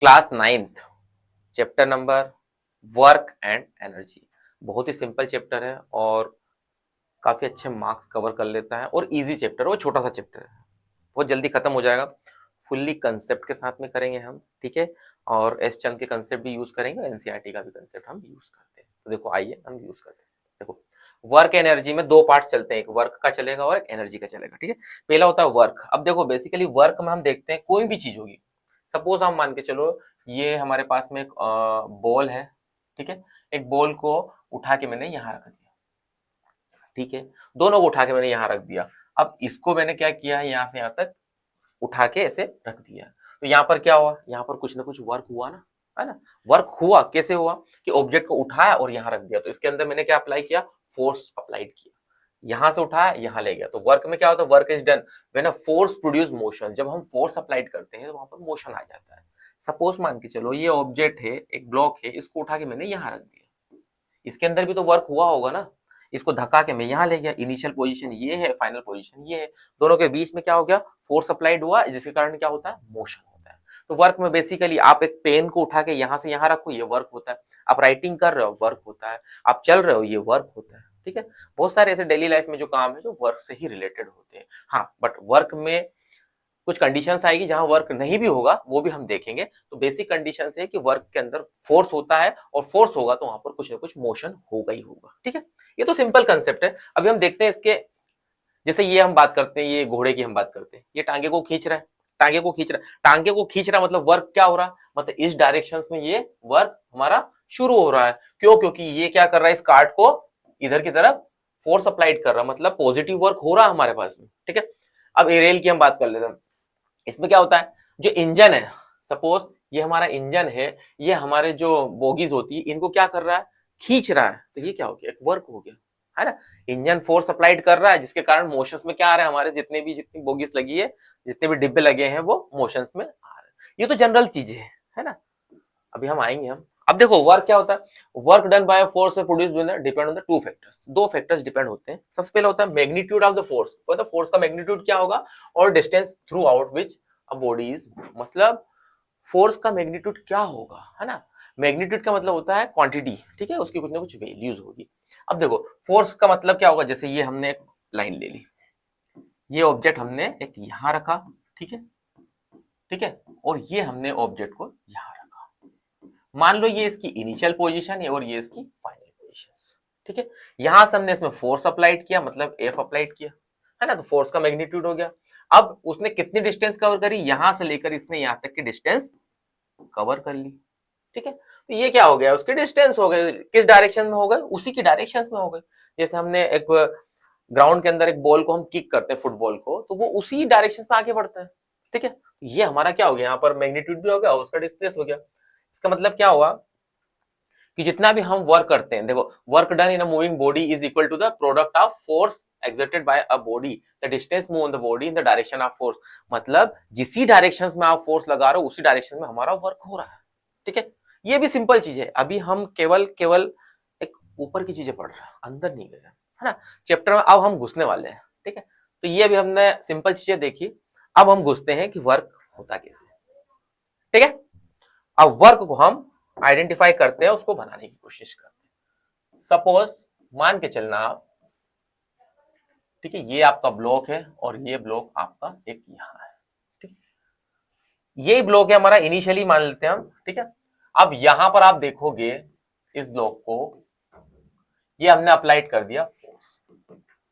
Class 9th chapter number work and energy. बहुत ही simple chapter है और काफी अच्छे मार्क्स कवर कर लेता है और इजी चैप्टर है, वो छोटा सा चैप्टर है, बहुत जल्दी खत्म हो जाएगा। फुल्ली कंसेप्ट के साथ में करेंगे हम, ठीक है। और एस चंद के कंसेप्ट भी यूज करेंगे, एनसीईआरटी का भी कंसेप्ट हम यूज करते हैं। तो देखो आइए हम यूज करते हैं। देखो वर्क एनर्जी में दो पार्ट चलते हैं, एक वर्क का चलेगा और एक एनर्जी का चलेगा, ठीक है। पहला होता है वर्क। अब देखो बेसिकली वर्क में हम देखते हैं कोई भी चीज होगी। सपोज हम मान के चलो ये हमारे पास में एक बॉल है, ठीक है। एक बॉल को उठा के मैंने यहाँ रख दिया, ठीक है। दोनों को उठा के मैंने यहाँ रख दिया। अब इसको मैंने क्या किया है, यहाँ से यहाँ तक उठा के ऐसे रख दिया। तो यहाँ पर क्या हुआ, यहाँ पर कुछ ना कुछ वर्क हुआ ना, है ना। वर्क हुआ कैसे हुआ कि ऑब्जेक्ट को उठाया और यहाँ रख दिया, तो इसके अंदर मैंने क्या अप्लाई किया, फोर्स अप्लाइड किया। यहां से उठाया यहाँ ले गया, तो वर्क में क्या होता है, work is done when a force produce motion. जब हम फोर्स अप्लाइड करते हैं तो वहां पर मोशन आ जाता है। सपोज मान के चलो ये ऑब्जेक्ट है, एक ब्लॉक है, इसको उठा के मैंने यहाँ रख दिया, इसके अंदर भी तो वर्क हुआ होगा ना। इसको धक्का के मैं यहाँ ले गया, इनिशियल पोजीशन ये है, फाइनल पोजीशन ये है, दोनों के बीच में क्या हो गया, फोर्स अप्लाइड हुआ, जिसके कारण क्या होता है, मोशन होता है। तो वर्क में बेसिकली आप एक पेन को उठा के यहाँ से यहाँ रखो, ये वर्क होता है। आप राइटिंग कर रहे हो, वर्क होता है। आप चल रहे हो, ये वर्क होता है, ठीक है। बहुत सारे ऐसे डेली लाइफ में जो काम है जो वर्क से ही रिलेटेड होते हैं। हाँ, बट वर्क में कुछ कंडीशंस आएगी जहां वर्क नहीं भी होगा, वो भी हम देखेंगे। तो बेसिक कंडीशंस है कि वर्क के अंदर फोर्स होता है, और फोर्स होगा तो वहां पर कुछ ना कुछ मोशन होगा ही होगा, ठीक है। ये तो सिंपल कंसेप्ट है। अभी हम देखते हैं इसके, जैसे ये हम बात करते हैं, ये घोड़े की हम बात करते हैं, ये टांगे को खींच रहा है, टांगे को खींच रहा है, टांगे को खींच रहा है, मतलब वर्क क्या हो रहा है, मतलब इस डायरेक्शन में ये वर्क हमारा शुरू हो रहा है। क्यों, क्योंकि ये क्या कर रहा है, इस कार्ड को इधर की तरफ फोर्स अप्लाइड कर रहा है, मतलब पॉजिटिव वर्क हो रहा है हमारे पास में, ठीक है। अब ए रेल की हम बात कर लेते हैं। इसमें क्या होता है, जो इंजन है, सपोज ये हमारा इंजन है, ये हमारे जो बोगीज होती है इनको क्या कर रहा है, खींच रहा है, तो ये क्या हो गया, एक वर्क हो गया, है ना। इंजन फोर्स अप्लाइड कर रहा है, जिसके कारण मोशंस में क्या आ रहा है, हमारे जितनी बोगीज लगी है, जितने भी डिब्बे लगे हैं, वो मोशंस में आ रहे हैं। ये तो जनरल चीजें है ना। अभी हम आएंगे हम, अब देखो वर्क क्या होता है, work done by force produce depend on the two factors. दो फैक्टर्स डिपेंड होते हैं। सबसे पहले होता है मैग्नीट्यूड ऑफ द फोर्स, मतलब फोर्स का मैग्नीट्यूड क्या होगा, और distance through out which a body is, मतलब फोर्स का मैग्नीट्यूड क्या होगा, है ना। मैग्नीट्यूड का मतलब होता है क्वांटिटी, ठीक है, उसकी कुछ ना कुछ वैल्यूज होगी। अब देखो फोर्स का मतलब क्या होगा, जैसे ये हमने एक लाइन ले ली, ये ऑब्जेक्ट हमने एक यहां रखा, ठीक है, ठीक है, और ये हमने ऑब्जेक्ट को यहां रखा। मान लो ये इसकी इनिशियल पोजीशन है और ये इसकी फाइनल पोजीशन, ठीक है। यहां से हमने इसमें फोर्स अप्लाइड किया, मतलब एफ अप्लाइड किया, है ना, तो फोर्स का मैग्नीट्यूड हो गया। अब उसने कितनी डिस्टेंस कवर करी, यहां से लेकर इसने यहां तक की डिस्टेंस कवर कर ली, ठीक है। तो ये क्या हो गया, उसके डिस्टेंस हो गए, किस डायरेक्शन में हो गए, उसी की डायरेक्शन में हो गए। जैसे हमने एक ग्राउंड के अंदर एक बॉल को हम किक करते हैं, फुटबॉल को, तो वो उसी डायरेक्शन में आगे बढ़ता है, ठीक है। ये हमारा क्या हो गया, यहाँ पर मैग्नीट्यूड भी हो गया और उसका डिस्टेंस हो गया। इसका मतलब क्या हुआ कि जितना भी हम वर्क करते हैं, देखो work done in a moving body is equal to the product of force exerted by a body, the distance move on the body in the direction of force। मतलब जिसी डायरेक्शन में आप फोर्स लगा रहे हो उसी डायरेक्शन में हमारा वर्क हो रहा है, ठीक है। ये भी सिंपल चीज है। अभी हम केवल केवल एक ऊपर की चीजें पढ़ रहे हैं, अंदर नहीं गए, है ना। चैप्टर में अब हम घुसने वाले हैं, ठीक है। तो ये अभी हमने सिंपल चीजें देखी, अब हम घुसते हैं कि वर्क होता कैसे, ठीक है। अब वर्क को हम आइडेंटिफाई करते हैं, उसको बनाने की कोशिश करते हैं। सपोज मान के चलना आप, ठीक है, ये आपका ब्लॉक है और ये ब्लॉक आपका एक यहां है, ठीक है। ये ब्लॉक है हमारा इनिशियली मान लेते हैं हम, ठीक है। अब यहां पर आप देखोगे इस ब्लॉक को, ये हमने अप्लाइड कर दिया फोर्स,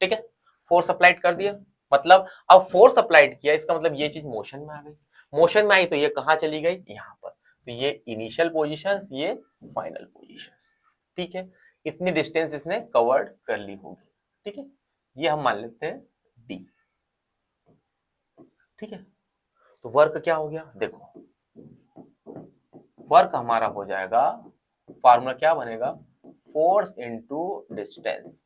ठीक है, फोर्स अप्लाइड कर दिया। मतलब अब फोर्स अप्लाइड किया, इसका मतलब ये चीज मोशन में आ गई, मोशन में आई तो ये कहां चली गई, यहां पर। तो ये इनिशियल पोजीशंस, ये फाइनल पोजीशंस, ठीक है। इतनी डिस्टेंस इसने कवर्ड कर ली होगी, ठीक है। ये हम मान लेते हैं डी, ठीक है। तो वर्क क्या हो गया, देखो वर्क हमारा हो जाएगा, फार्मूला क्या बनेगा, फोर्स इनटू डिस्टेंस,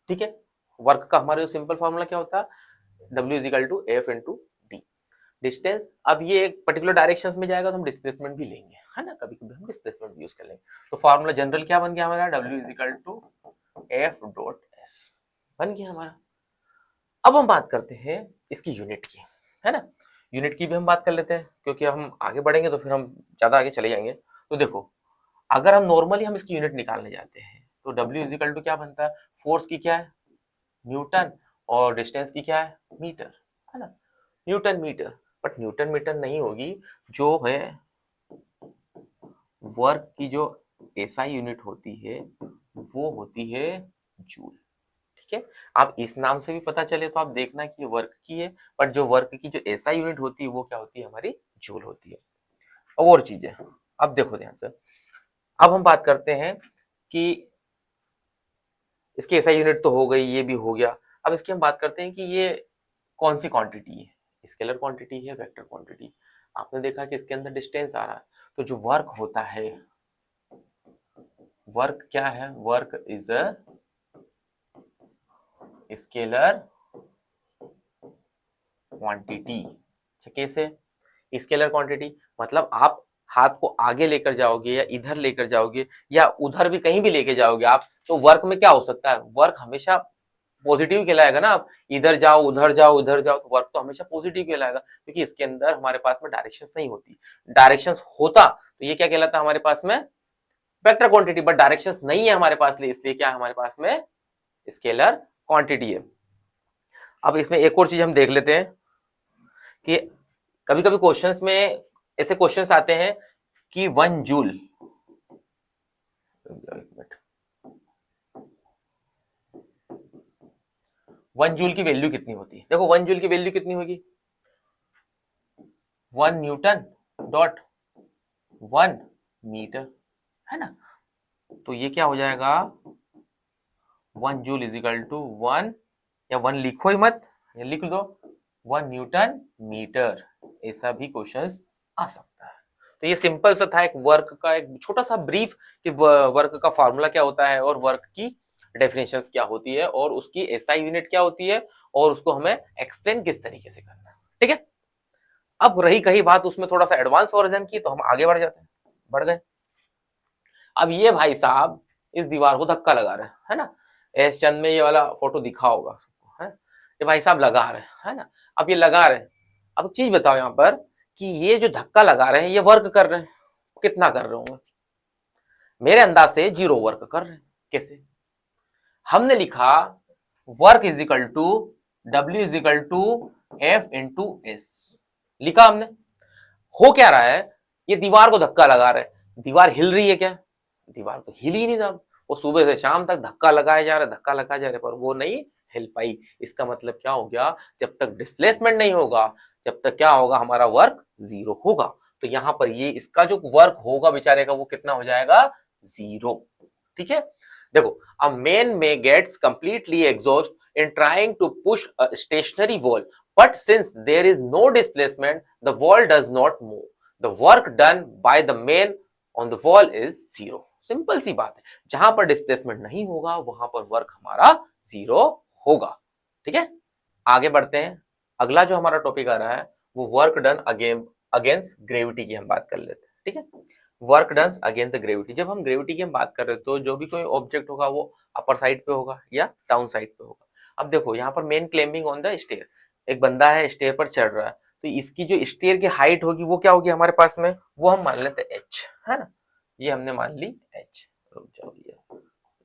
ठीक है। वर्क का हमारे सिंपल फार्मूला क्या होता है, W is equal to F into D, distance. अब ये एक पर्टिकुलर डायरेक्शन में जाएगा तो हम डिस्प्लेसमेंट भी लेंगे, है ना, कभी कभी हम डिस्प्लेसमेंट भी यूज कर लेंगे। तो फार्मूला जनरल क्या बन गया हमारा, W is equal to F dot S बन गया हमारा। अब हम बात करते हैं इसकी यूनिट की, है ना। यूनिट की भी हम बात कर लेते हैं, क्योंकि हम आगे बढ़ेंगे तो फिर हम ज़्यादा आगे चले जाएंगे। तो देखो, अगर हम नॉर्मली हम इसकी यूनिट निकालने जाते हैं तो W इजिकल टू क्या बनता है, फोर्स की क्या है, न्यूटन, और डिस्टेंस की क्या है, मीटर, है ना, newton metre. But newton metre नहीं होगी, जो है वर्क की जो एसआई यूनिट होती है वो होती है जूल। ठीक है, आप इस नाम से भी पता चले तो आप देखना कि ये वर्क की है, बट जो वर्क की जो एसआई यूनिट होती है वो क्या होती है, हमारी जूल होती है। और चीजें, अब देखो ध्यान से, अब हम बात करते हैं कि इसकी एसआई यूनिट तो हो गई, ये भी हो गया। अब इसकी हम बात करते हैं कि ये कौन सी क्वांटिटी है, स्केलर क्वांटिटी है, वेक्टर क्वांटिटी। आपने देखा कि इसके अंदर डिस्टेंस आ रहा है, तो जो वर्क होता है, वर्क क्या है, work is a scalar quantity. कैसे स्केलर क्वांटिटी, मतलब आप हाथ को आगे लेकर जाओगे या इधर लेकर जाओगे या उधर भी कहीं भी लेके जाओगे आप, तो वर्क में क्या हो सकता है, वर्क हमेशा पॉजिटिव कहलाएगा ना। आप इधर जाओ उधर जाओ उधर जाओ तो वर्क तो हमेशा पॉजिटिव कहलाएगा, क्योंकि इसके अंदर हमारे पास में डायरेक्शंस नहीं होती। डायरेक्शंस होता तो ये क्या कहलाता हमारे पास में, वेक्टर क्वांटिटी। बट डायरेक्शंस नहीं है हमारे पास, इसलिए क्या हमारे पास में स्केलर क्वांटिटी है। अब इसमें एक और चीज हम देख लेते हैं कि कभी कभी क्वेश्चंस में ऐसे क्वेश्चंस आते हैं कि 1 जूल, 1 जूल की वैल्यू कितनी होती है। देखो 1 जूल की वैल्यू कितनी होगी, 1 न्यूटन डॉट 1 मीटर, है ना। तो ये क्या हो जाएगा, 1 जूल इजिकल टू 1, या 1 लिखो ही मत, या लिख दो 1 न्यूटन मीटर। ऐसा भी क्वेश्चन आ सकता है। तो ये सिंपल सा था एक वर्क का एक छोटा सा ब्रीफ कि वर्क का फॉर्मूला क्या होता है और वर्क की डेफिनेशंस क्या होती है और उसकी एसआई यूनिट क्या होती है और उसको हमें एक्सप्लेन किस तरीके से करना है। ठीक है, अब रही कही बात उसमें थोड़ा सा एडवांस वर्जन की, तो हम आगे बढ़ जाते हैं, बढ़ गए। अब ये भाई साहब इस दीवार को धक्का लगा रहे हैं, है ना। एस चंद में ये वाला फोटो दिखा होगा सबको, है, ये भाई साहब लगा रहे हैं, है ना। अब ये लगा रहे हैं, अब चीज बताओ यहाँ पर कि ये जो धक्का लगा रहे हैं ये वर्क कर रहे हैं, कितना कर रहे होंगे, मेरे अंदाज से 0 वर्क कर रहे हैं। कैसे, हमने लिखा work is equal to W is equal to F into S, लिखा हमने। हो क्या रहा है, ये दीवार को धक्का लगा रहा है, दीवार हिल रही है क्या, दीवार तो हिल ही नहीं साहब। वो सुबह से शाम तक धक्का लगाए जा रहे, धक्का लगाए जा रहे, पर वो नहीं हिल पाई। इसका मतलब क्या हो गया, जब तक डिस्प्लेसमेंट नहीं होगा जब तक क्या होगा, हमारा वर्क 0 होगा। तो यहां पर ये इसका जो वर्क होगा बेचारे का वो कितना हो जाएगा, 0। ठीक है, देखो, a man may gets completely exhaust in trying to push a stationary wall, but since there is no displacement the wall does not move, the work done by the man on the wall is 0। Simple सी बात है, जहां पर displacement नहीं होगा वहां पर work हमारा 0 होगा। ठीक है, आगे बढ़ते हैं। अगला जो हमारा टॉपिक आ रहा है वो वर्क डन अगेंस्ट ग्रेविटी की हम बात कर लेते हैं। ठीक है, work done against the gravity. जब हम ग्रेविटी की हम बात कर रहे हैं तो जो भी कोई ऑब्जेक्ट होगा वो अपर साइड पे होगा या डाउन साइड पे होगा। अब देखो यहाँ पर man climbing on the stair, एक बंदा है स्टेयर पर चढ़ रहा है, तो इसकी जो स्टेयर की हाइट होगी वो क्या होगी हमारे पास में, वो हम मान लेते हैं h, है ना। ये हमने मान ली h, रुक जाओ ये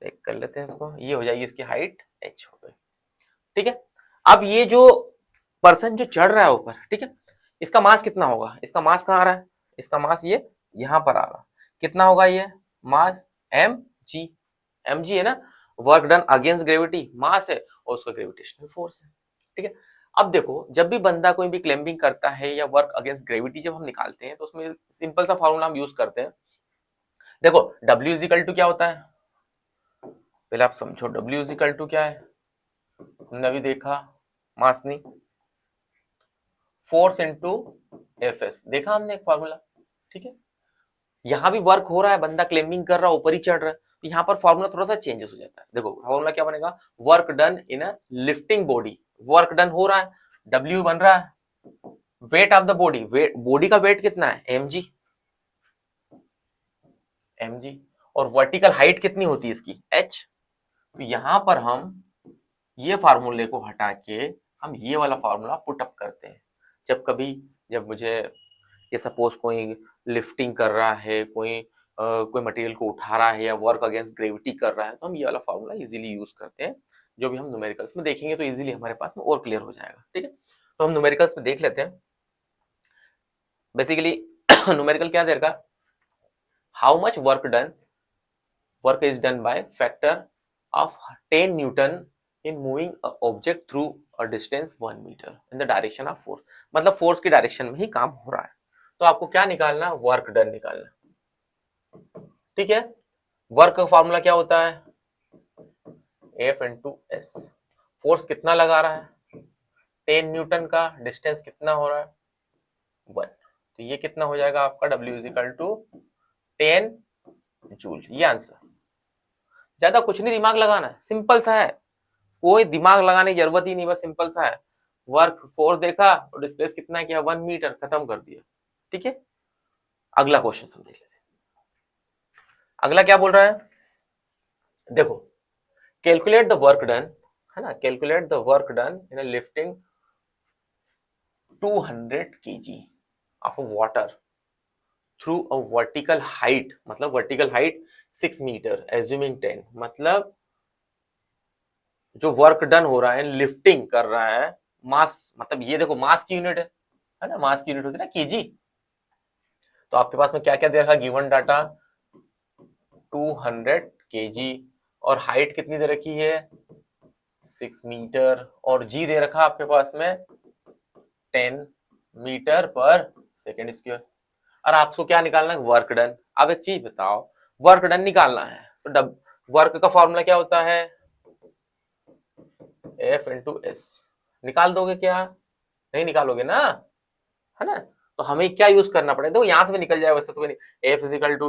देख कर लेते हैं इसको, ये हो जाएगी इसकी हाइट h हो गई। ठीक है, अब ये जो पर्सन जो चढ़ रहा है ऊपर, ठीक है, इसका मास कितना होगा, इसका मास कहाँ आ रहा है, इसका मास ये यहाँ पर आ रहा है, कितना होगा ये मास, mg, mg है ना। वर्क डन अगेंस्ट ग्रेविटी मास है और उसका ग्रेविटेशनल फोर्स है। ठीक है, अब देखो जब भी बंदा कोई भी क्लाइंबिंग करता है या वर्क अगेंस्ट ग्रेविटी जब हम निकालते हैं तो उसमें सिंपल सा फॉर्मूला हम यूज करते हैं। देखो W इज इक्वल टू क्या होता है, पहले आप समझो W इज इक्वल टू क्या है, हमने अभी देखा मास नहीं, फोर्स इंटू एफ एस, देखा हमने एक फॉर्मूला। ठीक है, यहां भी वर्क हो रहा है, बंदा क्लाइंबिंग कर रहा है, ऊपर ही चढ़ रहा है, तो यहाँ पर फॉर्मूला थोड़ा सा चेंजेस हो जाता है। देखो फॉर्मूला क्या बनेगा, work done in a lifting body, work done हो रहा है, W बन रहा है, weight of the body, body का वेट कितना है mg, mg, और वर्टिकल हाइट कितनी होती है इसकी h। तो यहां पर हम ये फार्मूले को हटा के हम ये वाला फार्मूला पुट अप करते हैं। जब कभी जब मुझे ये सपोज कोई लिफ्टिंग कर रहा है, कोई मटेरियल को उठा रहा है या वर्क अगेंस्ट ग्रेविटी कर रहा है, तो हम ये वाला फॉर्मूला इजीली यूज करते हैं। जो भी हम न्यूमेरिकल्स में देखेंगे तो इजीली हमारे पास में और क्लियर हो जाएगा। ठीक है, तो हम न्यूमेरिकल्स में देख लेते हैं। बेसिकली न्यूमेरिकल क्या देगा, how much work is done by factor of 10 Newton in moving a object through a distance 1 meter in the direction of force। मतलब फोर्स की डायरेक्शन में ही काम हो रहा है। तो आपको क्या निकालना, वर्क डन निकालना। ठीक है, वर्क का फॉर्मूला क्या होता है, F इंटू एस। फोर्स कितना लगा रहा है, 10 न्यूटन का, डिस्टेंस कितना हो रहा है 1। तो ये कितना हो जाएगा आपका, W is equal to 10 joule. ये आंसर, ज्यादा कुछ नहीं दिमाग लगाना है, सिंपल सा है, कोई दिमाग लगाने की जरूरत ही नहीं, बस सिंपल सा है। वर्क फोर्स देखा और डिस्प्लेस कितना किया 1 मीटर, खत्म कर दिया। ठीक है, अगला क्वेश्चन समझ लेते हैं। अगला क्या बोल रहा है, देखो, कैलकुलेट द वर्क डन, है ना, calculate the work done in lifting 200 kg of water through a vertical height, मतलब वर्टिकल हाइट 6 मीटर, एज्यूमिंग 10, मतलब जो वर्क डन हो रहा है, लिफ्टिंग कर रहा है, मास, मतलब ये देखो मास की यूनिट है ना, मास की यूनिट होती है ना केजी। तो आपके पास में क्या क्या दे रखा, गिवन डाटा 200 केजी, और हाइट कितनी दे रखी है 6 मीटर, और जी दे रखा आपके पास में 10 मीटर पर सेकेंड स्क्वायर। और आपको क्या निकालना है, वर्क डन। अब एक चीज बताओ, वर्क डन निकालना है तो वर्क का फॉर्मूला क्या होता है, F इंटू एस। निकाल दोगे क्या, नहीं निकालोगे ना, है ना। तो हमें क्या यूज करना पड़ेगा, देखो यहां से भी निकल जाएगा वैसे तो, F इजिकल टू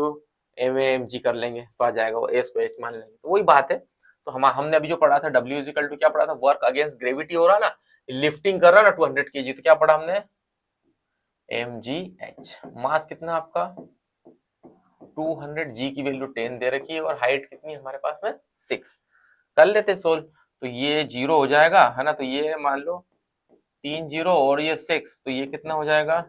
MAMG कर लेंगे तो आ जाएगा, वो एस को एस मान लेंगे, तो वही बात है। तो हमने अभी जो पढ़ा था W इजिकल टू क्या पढ़ा था, वर्क अगेंस्ट ग्रेविटी हो रहा ना, लिफ्टिंग कर रहा ना 200 kg, तो क्या पढ़ा हमने, mgh। मास कितना आपका 200, g की वैल्यू 10 दे रखी है, और हाइट कितनी है हमारे पास में 6। कर लेते सोल्व, तो ये 0 हो जाएगा, है ना, तो ये मान लो 3 0 और ये 6, तो ये कितना हो जाएगा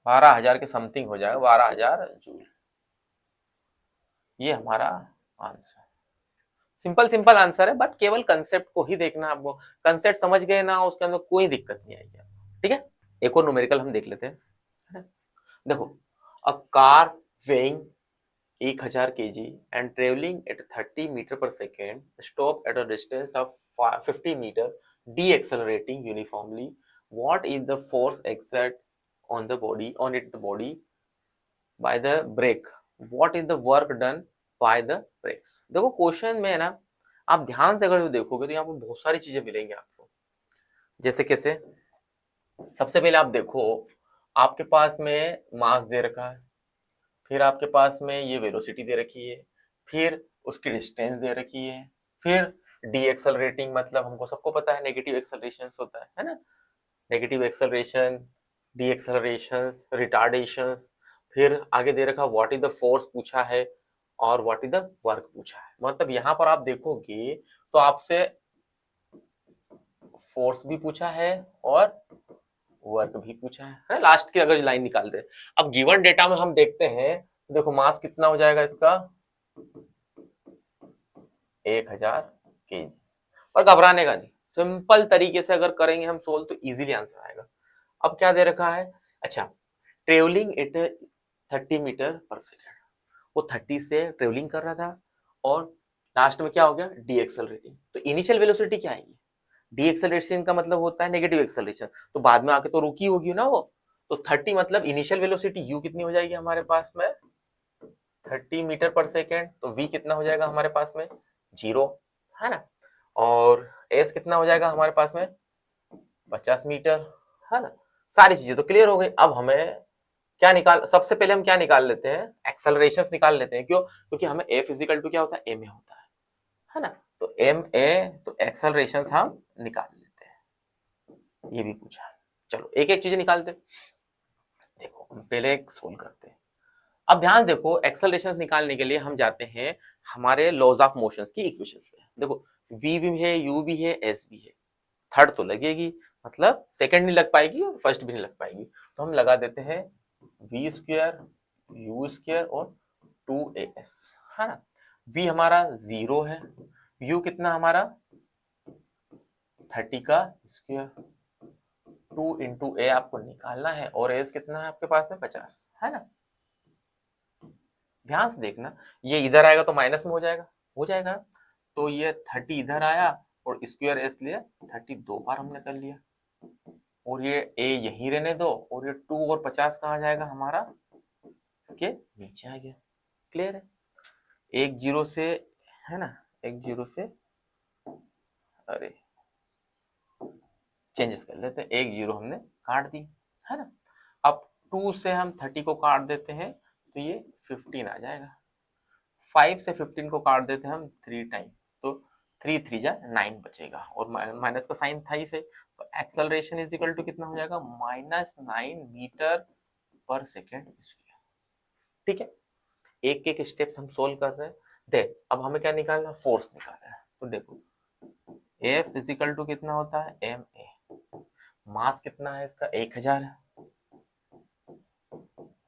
12,000 के समथिंग हो जाएगा, 12,000 जूल। ये हमारा आंसर, सिंपल सिंपल आंसर है, बट केवल कंसेप्ट को ही देखना, आपको कंसेप्ट समझ गए ना, उसके अंदर कोई दिक्कत नहीं आएगी। ठीक है, एक और न्यूमेरिकल हम देख लेते हैं। देखो, a car weighing 1000 kg and traveling at 30 meter per second stop at a distance of 50 meter deaccelerating uniformly, what is the force exerted on the body by the brake, what is the work done by the brakes। देखो question में है ना, आप ध्यान से अगर देखोगे तो यहाँ पर बहुत सारी चीजें मिलेंगी आपको। जैसे कैसे, सबसे पहले आप देखो, आपके पास में मास दे रखा है, फिर आपके पास में ये वेलोसिटी दे रखी है, फिर उसकी डिस्टेंस दे रखी है, फिर डी एक्सेलरेटिंग, मतलब हमको सबको पता है नेगेटिव एक्सेलरेशन होता है ना, negative acceleration, D acceleration, retardation, फिर आगे दे रखा व्हाट इज द फोर्स पूछा है, और व्हाट इज द वर्क पूछा है। मतलब यहाँ पर आप देखोगे तो आपसे फोर्स भी पूछा है और वर्क भी पूछा है, लास्ट की अगर लाइन निकालते हैं। अब गिवन डेटा में हम देखते हैं, देखो मास कितना हो जाएगा इसका 1000 kg, और घबराने का नहीं, सिंपल तरीके से अगर करेंगे हम सोल्व तो इजीली आंसर आएगा। अब क्या दे रखा है, अच्छा, travelling at 30 metre per second, वो 30 से ट्रेवलिंग कर रहा था, और लास्ट में क्या हो गया, डी एक्सेलरेटिंग। तो इनिशियल वेलोसिटी क्या आएगी, डी एक्सेलरेशन का मतलब होता है नेगेटिव एक्सेलरेशन, तो बाद में आके तो रुकी होगी ना वो। तो 30 मतलब इनिशियल वेलोसिटी u कितनी हो जाएगी हमारे पास में 30 मीटर पर सेकेंड, तो v कितना हो जाएगा हमारे पास में 0, है ना, और s कितना हो जाएगा हमारे पास में 50 मीटर, है ना। सारी चीजें तो क्लियर हो गई। अब हमें क्या निकाल, सबसे पहले हम क्या निकाल लेते हैं, एक्सेलरेशंस निकाल लेते हैं। क्यों, क्योंकि हमें F इजिकल टू क्या होता है, ma होता है ना। तो ma, तो एक्सेलरेशंस हम निकाल लेते हैं, ये भी पूछा है। चलो एक एक चीज निकालते, देखो हम पहले एक सोल्व करते हैं। अब ध्यान देखो, एक्सेलरेशन निकालने के लिए हम जाते हैं हमारे लॉज ऑफ मोशंस की इक्वेशंस पे। देखो v भी है, u भी है, s भी है, थर्ड तो लगेगी, मतलब सेकंड नहीं लग पाएगी और फर्स्ट भी नहीं लग पाएगी, तो हम लगा देते हैं वी स्क्वायर यू स्क्वायर और 2as, है ना। v हमारा 0 है, u कितना हमारा 30 का स्क्वायर, 2 इंटू ए आपको निकालना है, और एस कितना है आपके पास में 50, है ना। ध्यान से देखना, ये इधर आएगा तो माइनस में हो जाएगा, तो ये 30 इधर आया और स्क्वायर एस लिया 30 दो बार हमने कर लिया, और ये ए यहीं रहने दो, और ये 2 और 50 कहाँ जाएगा हमारा, इसके नीचे आ गया। क्लियर है, एक जीरो से, है ना, एक जीरो से, अरे चेंजेस कर लेते हैं, एक जीरो हमने काट दी, है ना। अब 2 से हम 30 को काट देते हैं तो ये 15 आ जाएगा, 5 से 15 को काट देते हैं हम 3 टाइम, तो 3 3 जा 9 बचेगा, और माइनस का साइन था ही से, तो एक्सेलरेशन इज इक्वल टू कितना हो जाएगा, -9 मीटर पर सेकेंड स्क्वायर। ठीक है, एक एक स्टेप्स हम सोल्व कर रहे हैं। देख अब हमें क्या निकालना, फोर्स निकालना है, तो देखो F फिजिकल टू कितना होता है, एम ए, मास कितना है इसका 1000 है,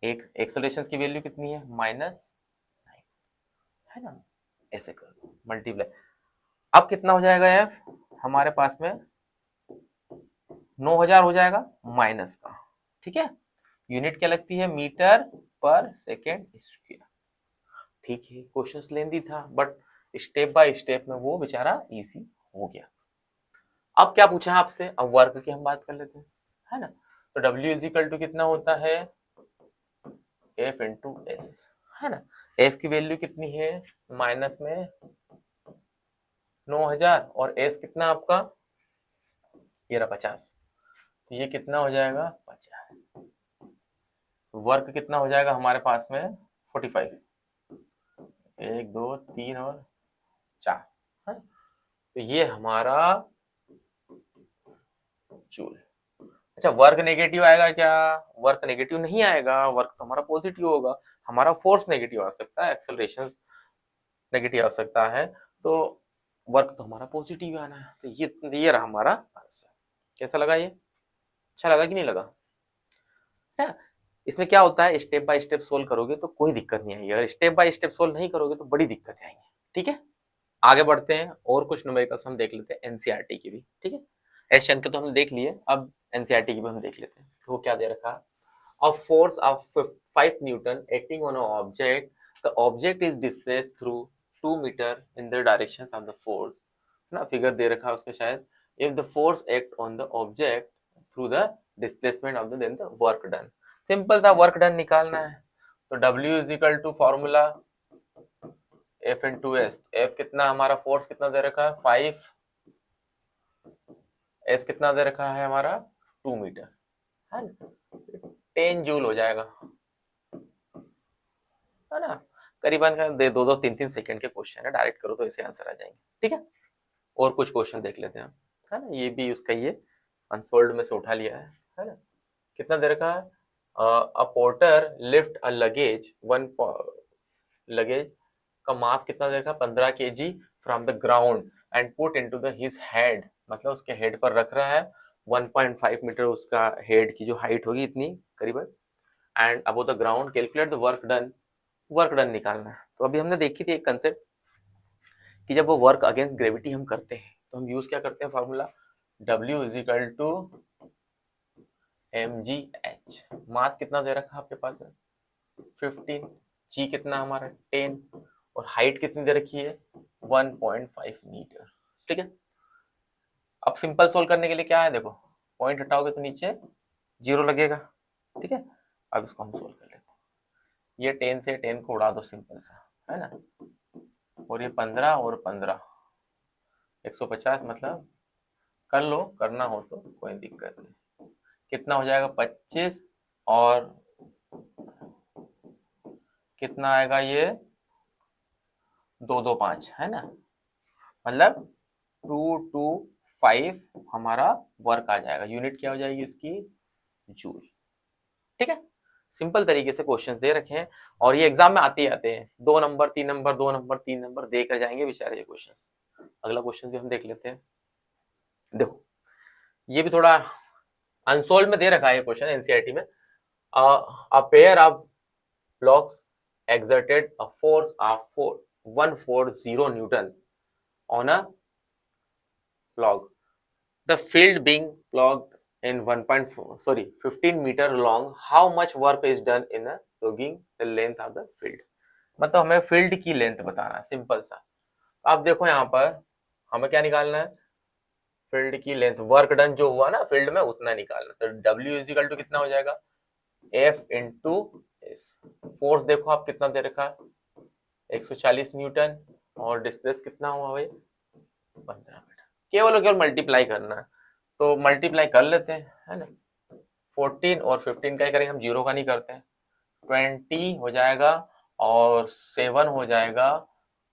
एक एक्सेलरेशन की वैल्यू कितनी है -9, है ना, ऐसे कर दो मल्टीप्लाई। अब कितना हो जाएगा F हमारे पास में 9000 हो जाएगा माइनस का, ठीक है, यूनिट क्या लगती है, मीटर पर सेकेंड स्क्वायर। ठीक है, क्वेश्चन लेंदी था बट स्टेप बाय स्टेप में वो बेचारा इजी हो गया। अब क्या पूछा है आपसे, अब वर्क की हम बात कर लेते हैं, है ना। तो W इज इक्वल टू कितना होता है, F इंटू एस, है ना। F की वैल्यू कितनी है, माइनस में 9000, और S कितना आपका, ये रहा 50, तो ये कितना हो जाएगा 50, वर्क कितना हो जाएगा हमारे पास में 45, 1 2 3 और 4, है? तो ये हमारा जूल। अच्छा, वर्क नेगेटिव आएगा क्या, वर्क नेगेटिव नहीं आएगा, वर्क तो हमारा पॉजिटिव होगा, हमारा फोर्स नेगेटिव आ सकता है, एक्सेलरेशन नेगेटिव आ सकता है, तो वर्क तो हमारा पॉजिटिव आना है, तो ये रहा हमारा आंसर। कैसा लगा, ये अच्छा लगा कि नहीं लगा, है? इसमें क्या होता है, स्टेप बाय स्टेप सोल्व करोगे तो कोई दिक्कत नहीं आएगी, अगर स्टेप बाय स्टेप सोल्व नहीं करोगे तो बड़ी दिक्कत आएंगी। ठीक है, आगे बढ़ते हैं और कुछ न्यूमेरिकल्स हम देख लेते हैं एनसीईआरटी की भी। ठीक है, एशियन के तो हमने देख लिए, अब एनसीईआरटी की भी हम देख लेते हैं। तो वो क्या दे रखा है, a force of 5 Newton acting on an object, the object is displaced through 2 meter in the directions of the force, ना फिगर दे रखा है उसका शायद, if the force act on the object through the displacement of the then the work done। Simple सा work done निकालना है, तो W is equal to formula F into S, F कितना हमारा फोर्स कितना दे रखा है 5, S कितना दे रखा है हमारा 2 मीटर, है ना, 10 जूल हो जाएगा, है ना। करीबन दे 2-2 3-3 सेकंड के क्वेश्चन है, डायरेक्ट करो तो ऐसे आंसर आ जाएंगे। ठीक है, और कुछ क्वेश्चन देख लेते हैं हम, है ना, ये भी उसका ये अनसोल्ड में से उठा लिया है ना। कितना दे रखा है, अ पोर्टर लिफ्ट अ लगेज, लगेज का मास कितना दे रखा है 15 kg from the ground and put into the his head, मतलब उसके हेड पर रख रहा है, 1.5 मीटर उसका हेड की जो हाइट होगी इतनी करीबन, and above the ground calculate the work done, work done निकालना है। तो अभी हमने देखी थी एक कंसेप्ट कि जब वो वर्क अगेंस्ट ग्रेविटी हम करते हैं तो हम यूज क्या करते हैं, formula W is equal to mgh, mass कितना दे रखा है आपके पास में 15, जी कितना हमारा 10, और हाइट कितनी दे रखी है 1.5 मीटर। ठीक है, अब सिंपल सोल्व करने के लिए क्या है, देखो पॉइंट हटाओगे तो नीचे 0 लगेगा। ठीक है, अब इसको हम सोल्व कर लेते हैं, ये 10 से 10 को उड़ा दो सिंपल सा, है ना, और ये 15 और 15 150, मतलब कर लो, करना हो तो कोई दिक्कत नहीं, कितना हो जाएगा 25, और कितना आएगा ये 225, है ना, मतलब 225 हमारा वर्क आ जाएगा, यूनिट क्या हो जाएगी इसकी, जूल। ठीक है, सिंपल तरीके से क्वेश्चंस दे रखे हैं, और ये एग्जाम में आते ही आते हैं, 2 नंबर 3 नंबर 2 नंबर 3 नंबर देकर जाएंगे बेचारे ये क्वेश्चंस। अगला क्वेश्चन भी हम देख लेते हैं। देखो ये भी थोड़ा अनसोल्व में दे रखा है ये क्वेश्चन एनसीईआरटी में। a pair of blocks exerted a force of 140 Newton on a log. The field being plugged in 15 meter long. How much work is done in a logging the length of the field? मतलब हमें field की length बताना है, simple सा। आप देखो यहाँ पर हमें क्या निकालना है, फील्ड की लेंथ, वर्क डन जो हुआ ना फील्ड में उतना निकालना। तो W इजिकल टू कितना हो जाएगा, F इंटू एस। फोर्स देखो आप कितना दे रखा है 140 न्यूटन, और डिस्प्लेस कितना हुआ भाई 15 मीटर। केवल और केवल मल्टीप्लाई करना है, तो मल्टीप्लाई कर लेते हैं, है ना। 14 और 15 का ही करेंगे हम, जीरो का नहीं करते हैं। 20 हो जाएगा और 7 हो जाएगा,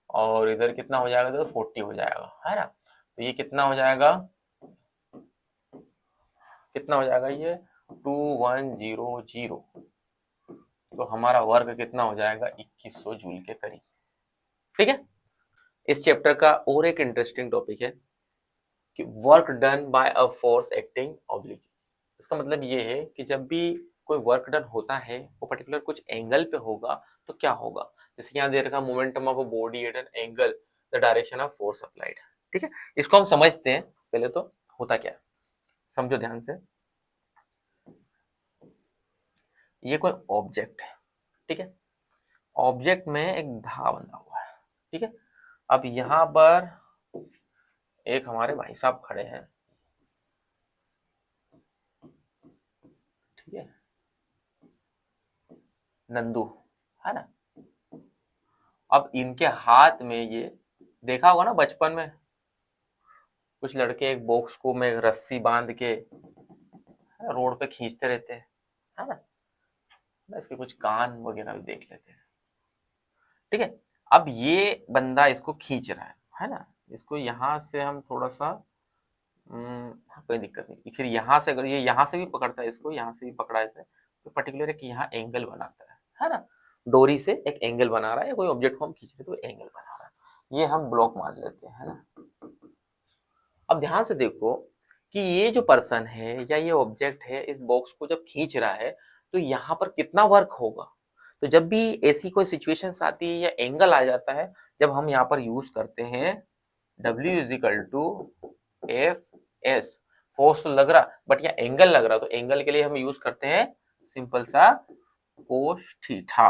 और इधर कितना हो जाएगा, तो 40 हो जाएगा, है ना। तो ये कितना हो जाएगा, कितना हो जाएगा ये 2100। तो हमारा वर्क कितना हो जाएगा 2100 जूल के करीब। ठीक है। इस चैप्टर का और एक इंटरेस्टिंग टॉपिक है कि work done by a force acting oblique. इसका मतलब ये है कि जब भी कोई वर्क डन होता है वो पर्टिकुलर कुछ एंगल पे होगा तो क्या होगा। जैसे कि यहाँ दे रखा momentum of a body at an angle the direction of force applied. ठीक है, इसको हम समझते हैं पहले। तो होता क्या है, समझो ध्यान से। ये कोई ऑब्जेक्ट है, ठीक है। ऑब्जेक्ट में एक धागा बंधा हुआ है, ठीक है। अब यहाँ पर एक हमारे भाई साहब खड़े हैं, ठीक है, नंदू, है ना। अब इनके हाथ में ये, देखा होगा ना बचपन में कुछ लड़के एक बॉक्स को में रस्सी बांध के रोड पे खींचते रहते हैं, है ना। इसके कुछ कान वगैरह भी देख लेते हैं, ठीक है। अब ये बंदा इसको खींच रहा है ना। इसको यहाँ से हम थोड़ा सा कोई दिक्कत नहीं, फिर यहाँ से अगर ये यहाँ से भी पकड़ता है इसको, यहाँ से भी पकड़ा इसने, तो पर्टिकुलर एक यहाँ एंगल बनाता है ना। डोरी से एक एंगल बना रहा है, या कोई ऑब्जेक्ट को हम खींच रहे तो एंगल बना रहा है, ये हम ब्लॉक मान लेते हैं, है ना। अब ध्यान से देखो कि ये जो पर्सन है या ये ऑब्जेक्ट है इस बॉक्स को जब खींच रहा है तो यहाँ पर कितना वर्क होगा। तो जब भी ऐसी कोई सिचुएशंस आती है या एंगल आ जाता है, जब हम यहाँ पर यूज करते हैं W is equal to F S. Force तो लग रहा बट यहाँ एंगल लग रहा, तो एंगल के लिए हम यूज करते हैं सिंपल सा कोस थीटा।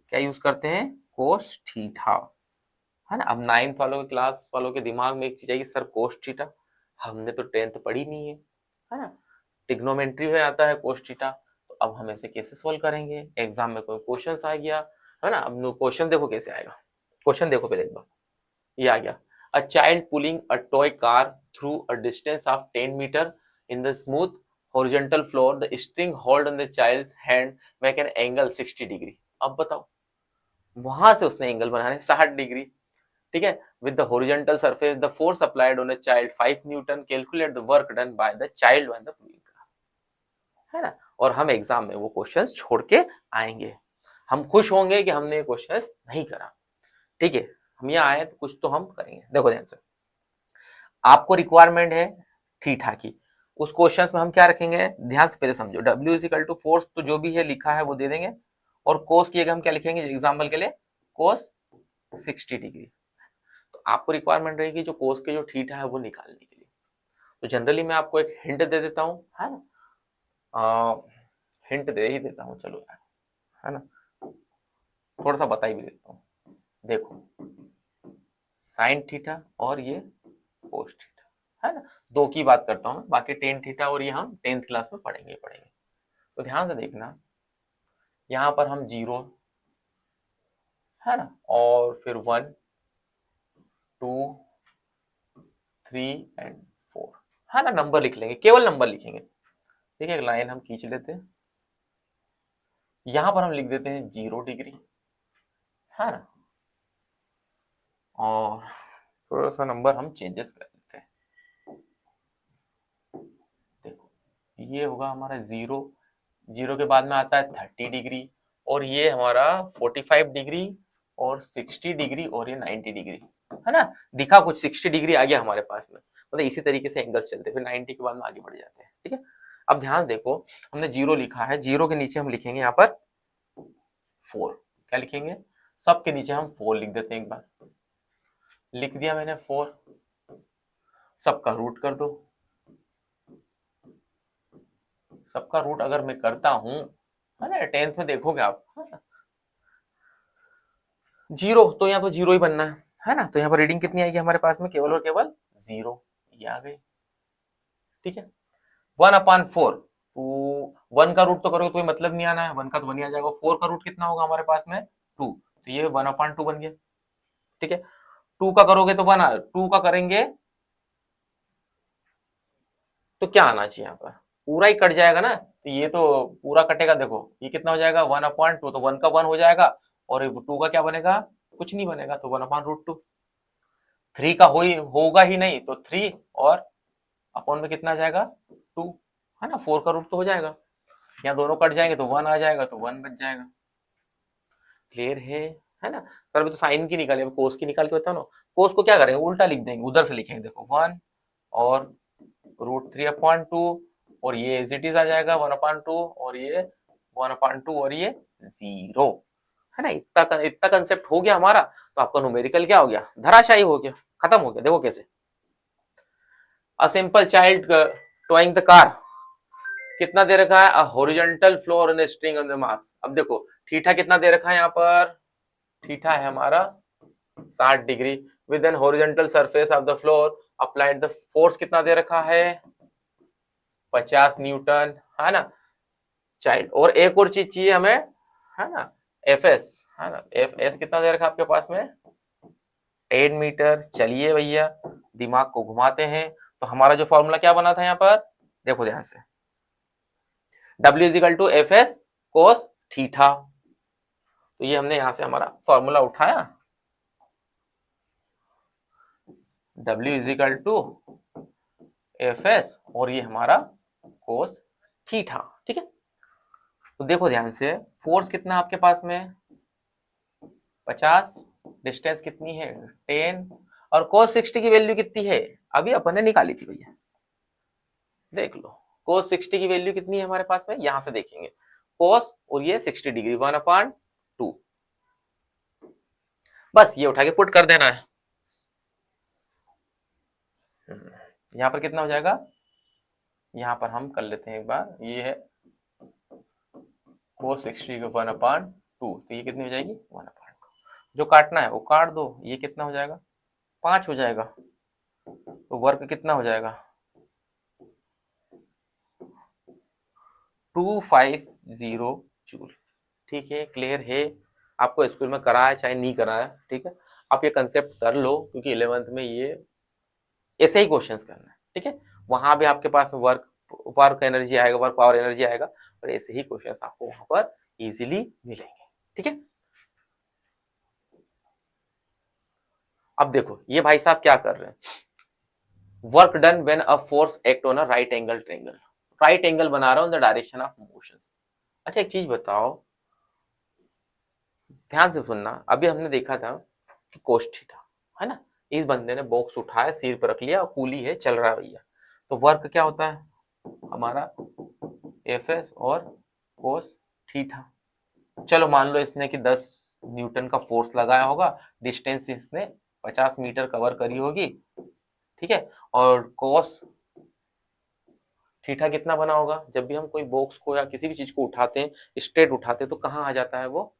क्या यूज करते हैं, कोस थीटा, है ना। अब 9th वालों के क्लास वालों के दिमाग में एक चीज आएगी, सर कोस थीटा हमने तो 10th पढ़ी नहीं है ना। ट्रिग्नोमेट्री में आता है कोस थीटा, तो अब हम ऐसे कैसे सोल्व करेंगे, एग्जाम में कोई क्वेश्चन आ गया, है ना। अब क्वेश्चन देखो कैसे आएगा, क्वेश्चन देखो पहले एक बार, ये आ गया। A child pulling a toy car through a distance of 10 metre in the smooth horizontal floor, the string hold on the child's hand make an angle 60 degree. अब बताओ, वहां से उसने एंगल बनाने 60 डिग्री, ठीक है। With the horizontal surface the force applied on a child 5 Newton, calculate the work done by the child when the pulling car, है ना। और हम एग्जाम में वो क्वेश्चंस छोड़ के आएंगे, हम खुश होंगे कि हमने क्वेश्चंस नहीं करा, ठीक है। हम यहाँ आए तो कुछ तो हम करेंगे। देखो ध्यान से, आपको रिक्वायरमेंट है थीटा की, उस क्वेश्चंस में हम क्या रखेंगे, ध्यान से पहले समझो। W इजिकल टू फोर्स तो जो भी है लिखा है वो दे देंगे, और कोस की जगह हम क्या लिखेंगे एग्जाम्पल के लिए, कोस 60 डिग्री। तो आपको रिक्वायरमेंट रहेगी जो कोस के जो थीटा है वो निकालने के लिए। तो जनरली मैं आपको एक हिंट दे देता हूँ, है ना। हिंट दे ही देता हूँ चलो यार, है ना, थोड़ा सा बता ही भी देता हूँ। देखो साइन थीटा और ये कोस थीटा, है ना। दो की बात करता हूँ, बाकी टेन थीटा और ये हम 10th क्लास में पढ़ेंगे। तो ध्यान से देखना, यहाँ पर हम 0, है ना, और फिर 1 2 3 एंड 4, है ना, नंबर लिख लेंगे, केवल नंबर लिखेंगे, ठीक है। एक लाइन हम खींच लेते हैं, यहाँ पर हम लिख देते हैं 0 डिग्री, है ना, और थोड़ा सा नंबर हम चेंजेस कर देते हैं। देखो ये होगा हमारा 0, 0 के बाद में आता है 30 डिग्री, और ये हमारा 45 डिग्री और 60 डिग्री और ये 90 डिग्री, है ना, दिखा कुछ 60 डिग्री आ गया हमारे पास में, मतलब इसी तरीके से एंगल्स चलते हैं, फिर 90 के बाद में आगे बढ़ जाते हैं। ठीक है, अब ध्यान देखो, हमने 0 लिखा है, 0 के नीचे हम लिखेंगे यहाँ पर 4। क्या लिखेंगे, सबके नीचे हम 4 लिख देते हैं। एक बार लिख दिया मैंने 4, सबका रूट कर दो। सबका रूट अगर मैं करता हूं, है ना, 10th में देखोगे आप, 0 तो यहाँ पर 0 ही बनना है ना, तो यहाँ पर रीडिंग कितनी आएगी हमारे पास में, केवल और केवल 0, ये आ गई। ठीक है, 1/4, तो 1 का रूट तो करोगे तो मतलब नहीं आना है, 1 का तो 1 ही आ जाएगा। 4 का रूट कितना होगा हमारे पास में, 2, तो ये 1/2 बन गया। ठीक है, 2 का करोगे तो 2 का करेंगे तो क्या आना चाहिए, यहाँ पर पूरा ही कट जाएगा ना, तो ये तो पूरा कटेगा। देखो ये कितना हो जाएगा, 1/2, तो 1 का 1 हो जाएगा, और 2 का क्या बनेगा, कुछ नहीं बनेगा, तो 1/√2। 3 का होगा ही नहीं, तो 3 और अपॉन में कितना आ जाएगा, 2, है ना। 4 का रूट तो हो जाएगा, यहाँ दोनों कट जाएंगे तो 1 आ जाएगा, तो 1 बच जाएगा। क्लियर है ना सर, अभी तो साइन की निकाले, कोस की निकाल के बताओ ना। कोस को क्या करेंगे, उल्टा लिख देंगे, उधर से लिखेंगे। देखो 1 और √3/2, और ये एज इट इज आ जाएगा 1/2, और ये 1/2, और ये 0, है ना। इतना कंसेप्ट हो गया हमारा, तो आपका न्यूमेरिकल क्या हो गया, धराशायी हो गया, खत्म हो गया। देखो कैसे, a simple child toing the car, कितना दे रखा है, a horizontal floor on string on the marks. अब देखो थीटा कितना दे रखा है यहाँ पर, थीटा है हमारा 60 degree with an horizontal surface of the floor, applied the force कितना दे रखा है, 50 न्यूटन, है ना चाइल्ड। और एक और चीज चाहिए हमें, है ना, एफ एस, है ना, एफ एस कितना दे रखा है आपके पास में, 10 मीटर। चलिए भैया दिमाग को घुमाते हैं, तो हमारा जो फॉर्मूला क्या बना था यहाँ पर, देखो ध्यान से, W = FS cos थीटा, तो ये हमने यहां से हमारा फॉर्मूला उठाया, W = FS और ये हमारा cos थीटा। ठीक है, तो देखो ध्यान से, फोर्स कितना आपके पास में 50, डिस्टेंस कितनी है 10, और cos 60 की वैल्यू कितनी है, अभी अपन ने निकाली थी भैया, देख लो cos 60 की वैल्यू कितनी है हमारे पास में, यहां से देखेंगे, cos और ये 60 डिग्री 1/2, बस ये उठा के पुट कर देना है। यहां पर कितना हो जाएगा, यहां पर हम कर लेते हैं एक बार, ये है cos 60 का 1/2, तो ये कितनी हो जाएगी 1/2, जो काटना है वो काट दो, ये कितना हो जाएगा 5 हो जाएगा, तो वर्क कितना हो जाएगा 250 जूल। ठीक है, क्लियर है, आपको स्कूल में कराया चाहे नहीं कराया, ठीक है, आप ये कंसेप्ट कर लो, क्योंकि 11th में ये ऐसे ही क्वेश्चंस करना है। ठीक है, वहां भी आपके पास वर्क एनर्जी आएगा, वर्क पावर एनर्जी आएगा, और ऐसे ही क्वेश्चंस आपको वहां पर इजीली मिलेंगे। ठीक है, अब देखो ये भाई साहब क्या कर रहे हैं, work done when a force act on a right angle triangle, right angle बना रहा हूं in the direction of motion. अच्छा एक चीज बताओ, ध्यान से सुनना, अभी हमने देखा था कि कोस थीटा, है ना, इस बंदे ने बॉक्स उठाया, सिर पर रख लिया, कूली है, चल रहा है भैया, तो वर्क क्या होता है हमारा एफ एस और कोस थीटा। चलो मान लो इसने कि 10 न्यूटन का फोर्स लगाया होगा, डिस्टेंस इसने 50 मीटर कवर करी होगी, ठीक है, और कोस थीटा कितना बना होगा, जब भी हम कोई बॉक्स को या किसी भी चीज को उठाते हैं, स्ट्रेट उठाते हैं, तो कहाँ आ जाता है वो,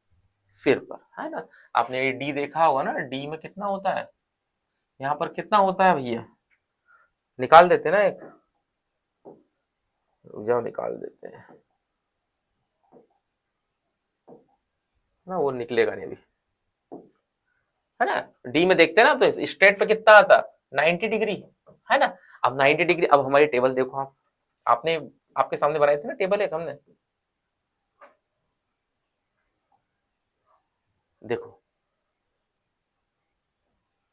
सिर पर, है ना। आपने डी देखा होगा ना, डी में कितना होता है, यहाँ पर कितना होता है भैया, निकाल देते ना एक, जाओ निकाल देते हैं ना, वो निकलेगा नहीं अभी, है ना। डी में देखते हैं ना, तो स्ट्रेट पे कितना आता, 90 डिग्री, है ना। अब 90 डिग्री, अब हमारी टेबल देखो आप, आपने आपके सामने बनाई थी ना टेबल एक हमने, देखो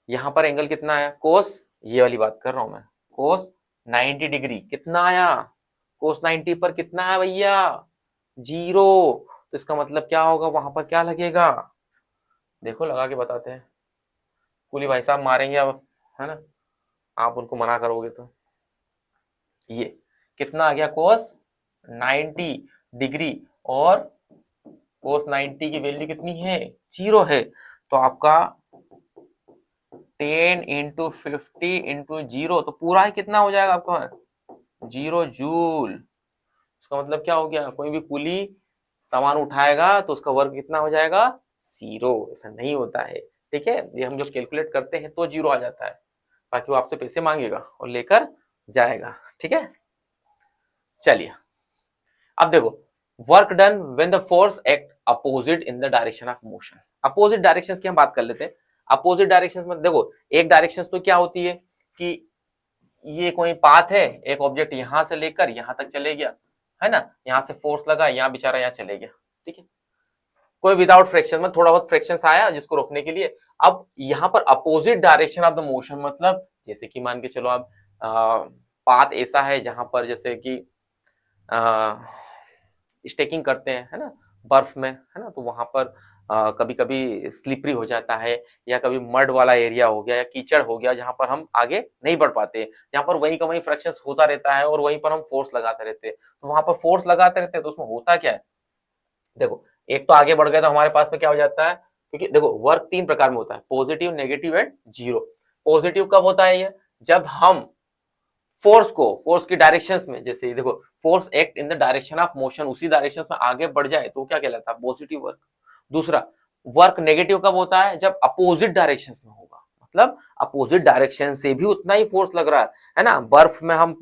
यहां पर एंगल कितना आया, कोस, ये वाली बात कर रहा हूं मैं, कोस 90 डिग्री कितना आया, कोस 90 पर कितना है भैया 0, तो इसका मतलब क्या होगा, वहां पर क्या लगेगा, देखो लगा के बताते हैं, कुली भाई साहब मारेंगे अब, है ना, आप उनको मना करोगे तो। ये कितना आ गया, कोस 90 डिग्री, और कोस 90 की वैल्यू कितनी है, 0 है, तो आपका 10 इंटू 50 इंटू 0, तो पूरा ही कितना हो जाएगा आपका, 0 जूल। इसका मतलब क्या हो गया, कोई भी कुली सामान उठाएगा तो उसका वर्क कितना हो जाएगा, 0। ऐसा नहीं होता है, ठीक है, ये हम जब कैलकुलेट करते हैं तो 0 आ जाता है, बाकी वो आपसे पैसे मांगेगा और लेकर जाएगा, ठीक है। चलिए अब देखो, work done when the force act opposite in the direction of motion. Opposite directions की हम बात कर लेते हैं। अपोजिट डायरेक्शंस में देखो, एक डायरेक्शंस तो क्या होती है कि ये कोई पाथ है, एक ऑब्जेक्ट यहां से लेकर यहां तक चले गया, है ना, यहां से फोर्स लगा, यहाँ बेचारा यहाँ चले गया, ठीक है, कोई विदाउट फ्रिक्शन में थोड़ा बहुत फ्रिक्शन आया जिसको रोकने के लिए। अब यहाँ पर opposite direction of the motion मतलब जैसे कि मान के चलो आप पाथ ऐसा है जहां पर जैसे कि स्टेकिंग करते हैं, है ना, बर्फ में, है ना, तो वहां पर कभी कभी स्लिपरी हो जाता है, या कभी मड वाला एरिया हो गया या कीचड़ हो गया जहां पर हम आगे नहीं बढ़ पाते, जहां पर वहीं का वहीं फ्रिक्शन होता रहता है और वहीं पर हम फोर्स लगाते रहते हैं, तो वहां पर फोर्स लगाते रहते हैं, तो उसमें होता क्या है, देखो, एक तो आगे बढ़ गया तो हमारे पास में क्या हो जाता है, क्योंकि देखो वर्क 3 प्रकार में होता है, positive, negative and zero. Positive कब होता है ये, जब हम फोर्स की डायरेक्शंस में, जैसे देखो force act in the direction of motion, उसी डायरेक्शन में आगे बढ़ जाए तो क्या कहलाता है, पॉजिटिव वर्क। दूसरा वर्क नेगेटिव कब होता है, जब अपोजिट डायरेक्शंस में होगा, मतलब अपोजिट डायरेक्शन से भी उतना ही फोर्स लग रहा है ना, बर्फ में हम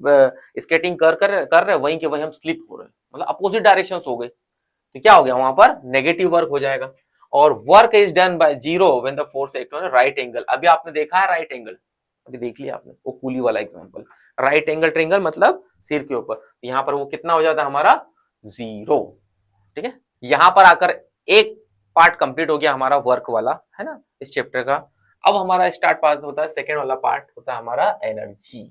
स्केटिंग कर रहे वहीं के वहीं हम स्लिप हो रहे हैं, मतलब अपोजिट डायरेक्शंस हो गए, तो क्या हो गया वहां पर नेगेटिव वर्क हो जाएगा। और work is done by zero when the force act on right angle. अभी आपने देखा है राइट एंगल, अभी देख लिया आपने वो कूली वाला एग्जांपल, राइट एंगल ट्रायंगल मतलब सिर के ऊपर, यहाँ पर वो कितना हो जाता है हमारा, 0, ठीक है। यहाँ पर आकर एक पार्ट कंप्लीट हो गया हमारा वर्क वाला, है ना, इस चैप्टर का। अब हमारा स्टार्ट पार्ट होता है, सेकेंड वाला पार्ट होता है हमारा एनर्जी,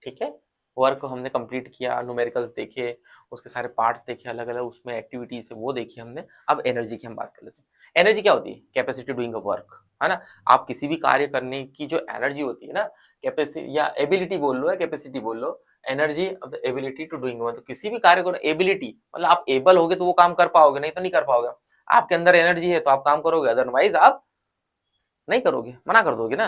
ठीक है। वर्क को हमने कंप्लीट किया, न्यूमेरिकल्स देखे, उसके सारे पार्ट्स देखे अलग अलग, उसमें एक्टिविटीज है वो देखी हमने। अब एनर्जी की हम बात कर लेते हैं। एनर्जी क्या होती है, कैपेसिटी डूइंग अ वर्क, है ना, आप किसी भी कार्य करने की जो एनर्जी होती है ना, कैपेसिटी या एबिलिटी बोल लो या कैपेसिटी बोल लो, energy of the ability to doing work, तो किसी भी कार्य को एबिलिटी मतलब आप एबल होगे तो वो काम कर पाओगे, नहीं तो नहीं कर पाओगे। आपके अंदर एनर्जी है तो आप काम करोगे, अदरवाइज आप नहीं करोगे, मना कर दोगे ना।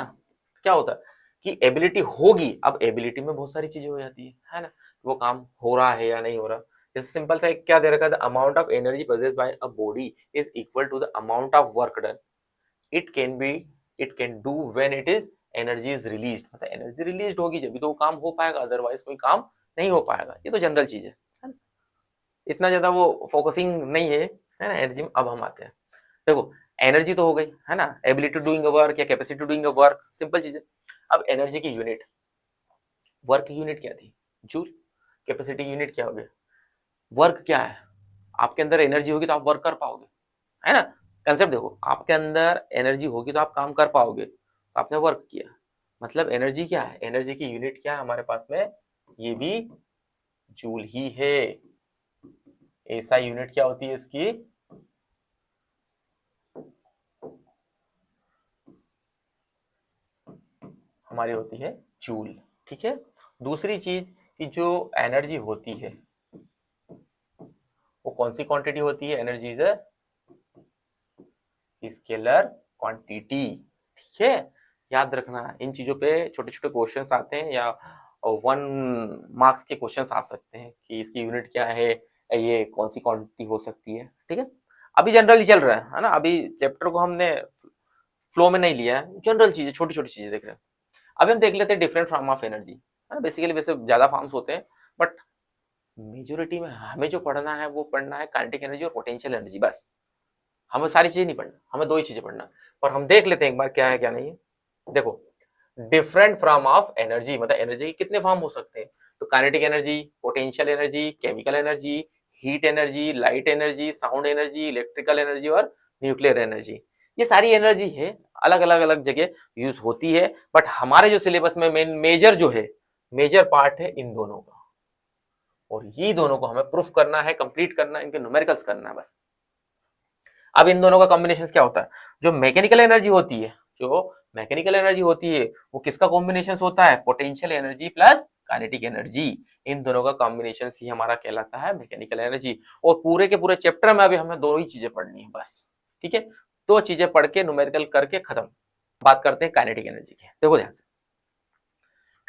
क्या होता है कि एबिलिटी होगी, अब एबिलिटी में बहुत सारी चीजें हो जाती है ना, वो काम हो रहा है या नहीं हो रहा। जैसे सिंपल सा क्या दे रखा है, the amount of energy possessed by a body is equal to the amount of work done it can be it can do when it is energy is released, मतलब एनर्जी रिलीज होगी जब तो वो काम हो पाएगा, अदरवाइज कोई काम नहीं हो पाएगा। ये तो जनरल चीज है ना? इतना ज्यादा वो फोकसिंग नहीं है ना एनर्जी में। अब हम आते हैं, देखो एनर्जी तो हो गई, है ना, एबिलिटी डूइंग अ वर्क या capacity doing a work, simple चीज है। अब एनर्जी की यूनिट, वर्क की यूनिट क्या थी, जूल, कैपेसिटी यूनिट क्या हो गया, वर्क क्या है, आपके अंदर एनर्जी होगी तो आप वर्क कर पाओगे, है ना। कंसेप्ट देखो, आपके अंदर एनर्जी होगी तो आप काम कर पाओगे, तो आपने वर्क किया, मतलब एनर्जी क्या है, एनर्जी की यूनिट क्या है हमारे पास में, ये भी जूल ही है। ऐसा यूनिट क्या होती है इसकी, हमारी होती है जूल, ठीक है। दूसरी चीज की जो एनर्जी होती है वो कौन सी क्वांटिटी होती है, एनर्जी इज स्केलर क्वांटिटी, ठीक है। याद रखना इन चीजों पे छोटे छोटे क्वेश्चंस आते हैं, या 1 मार्क्स के क्वेश्चंस आ सकते हैं कि इसकी यूनिट क्या है, ये कौन सी क्वांटिटी हो सकती है, ठीक है। अभी जनरली चल रहा है ना, अभी चैप्टर को हमने फ्लो में नहीं लिया है, जनरल चीजें छोटी छोटी चीजें देख रहे हैं। अभी हम देख लेते हैं डिफरेंट फॉर्म ऑफ एनर्जी, है ना। बेसिकली वैसे ज्यादा फॉर्म्स होते हैं, बट मेजोरिटी में हमें जो पढ़ना है वो पढ़ना है काइनेटिक एनर्जी और पोटेंशियल एनर्जी, बस। हमें सारी चीजें नहीं पढ़ना, हमें 2 ही चीजें पढ़ना, और हम देख लेते हैं एक बार क्या है क्या नहीं है। देखो, डिफरेंट फॉर्म ऑफ एनर्जी, मतलब एनर्जी के कितने फॉर्म हो सकते हैं, तो kinetic energy, potential energy, chemical energy, heat energy, light energy, sound energy, electrical energy और न्यूक्लियर एनर्जी। ये सारी एनर्जी है, अलग अलग अलग जगह यूज होती है, बट हमारे जो सिलेबस में मेन मेजर जो है, मेजर पार्ट है इन दोनों का, और ये दोनों को हमें प्रूफ करना है, कंप्लीट करना है, इनके न्यूमेरिकल्स करना है, बस। अब इन दोनों का कॉम्बिनेशन क्या होता है, जो मैकेनिकल एनर्जी होती है, जो मैकेनिकल एनर्जी होती है वो किसका कॉम्बिनेशन होता है, potential energy plus kinetic energy, इन दोनों का कॉम्बिनेशन ही हमारा कहलाता है मैकेनिकल एनर्जी। और पूरे के पूरे चैप्टर में अभी हमें दो ही चीजें पढ़नी है बस, ठीक है, दो चीजें पढ़ के न्यूमेरिकल करके खत्म। बात करते हैं काइनेटिक एनर्जी की। देखो ध्यान से,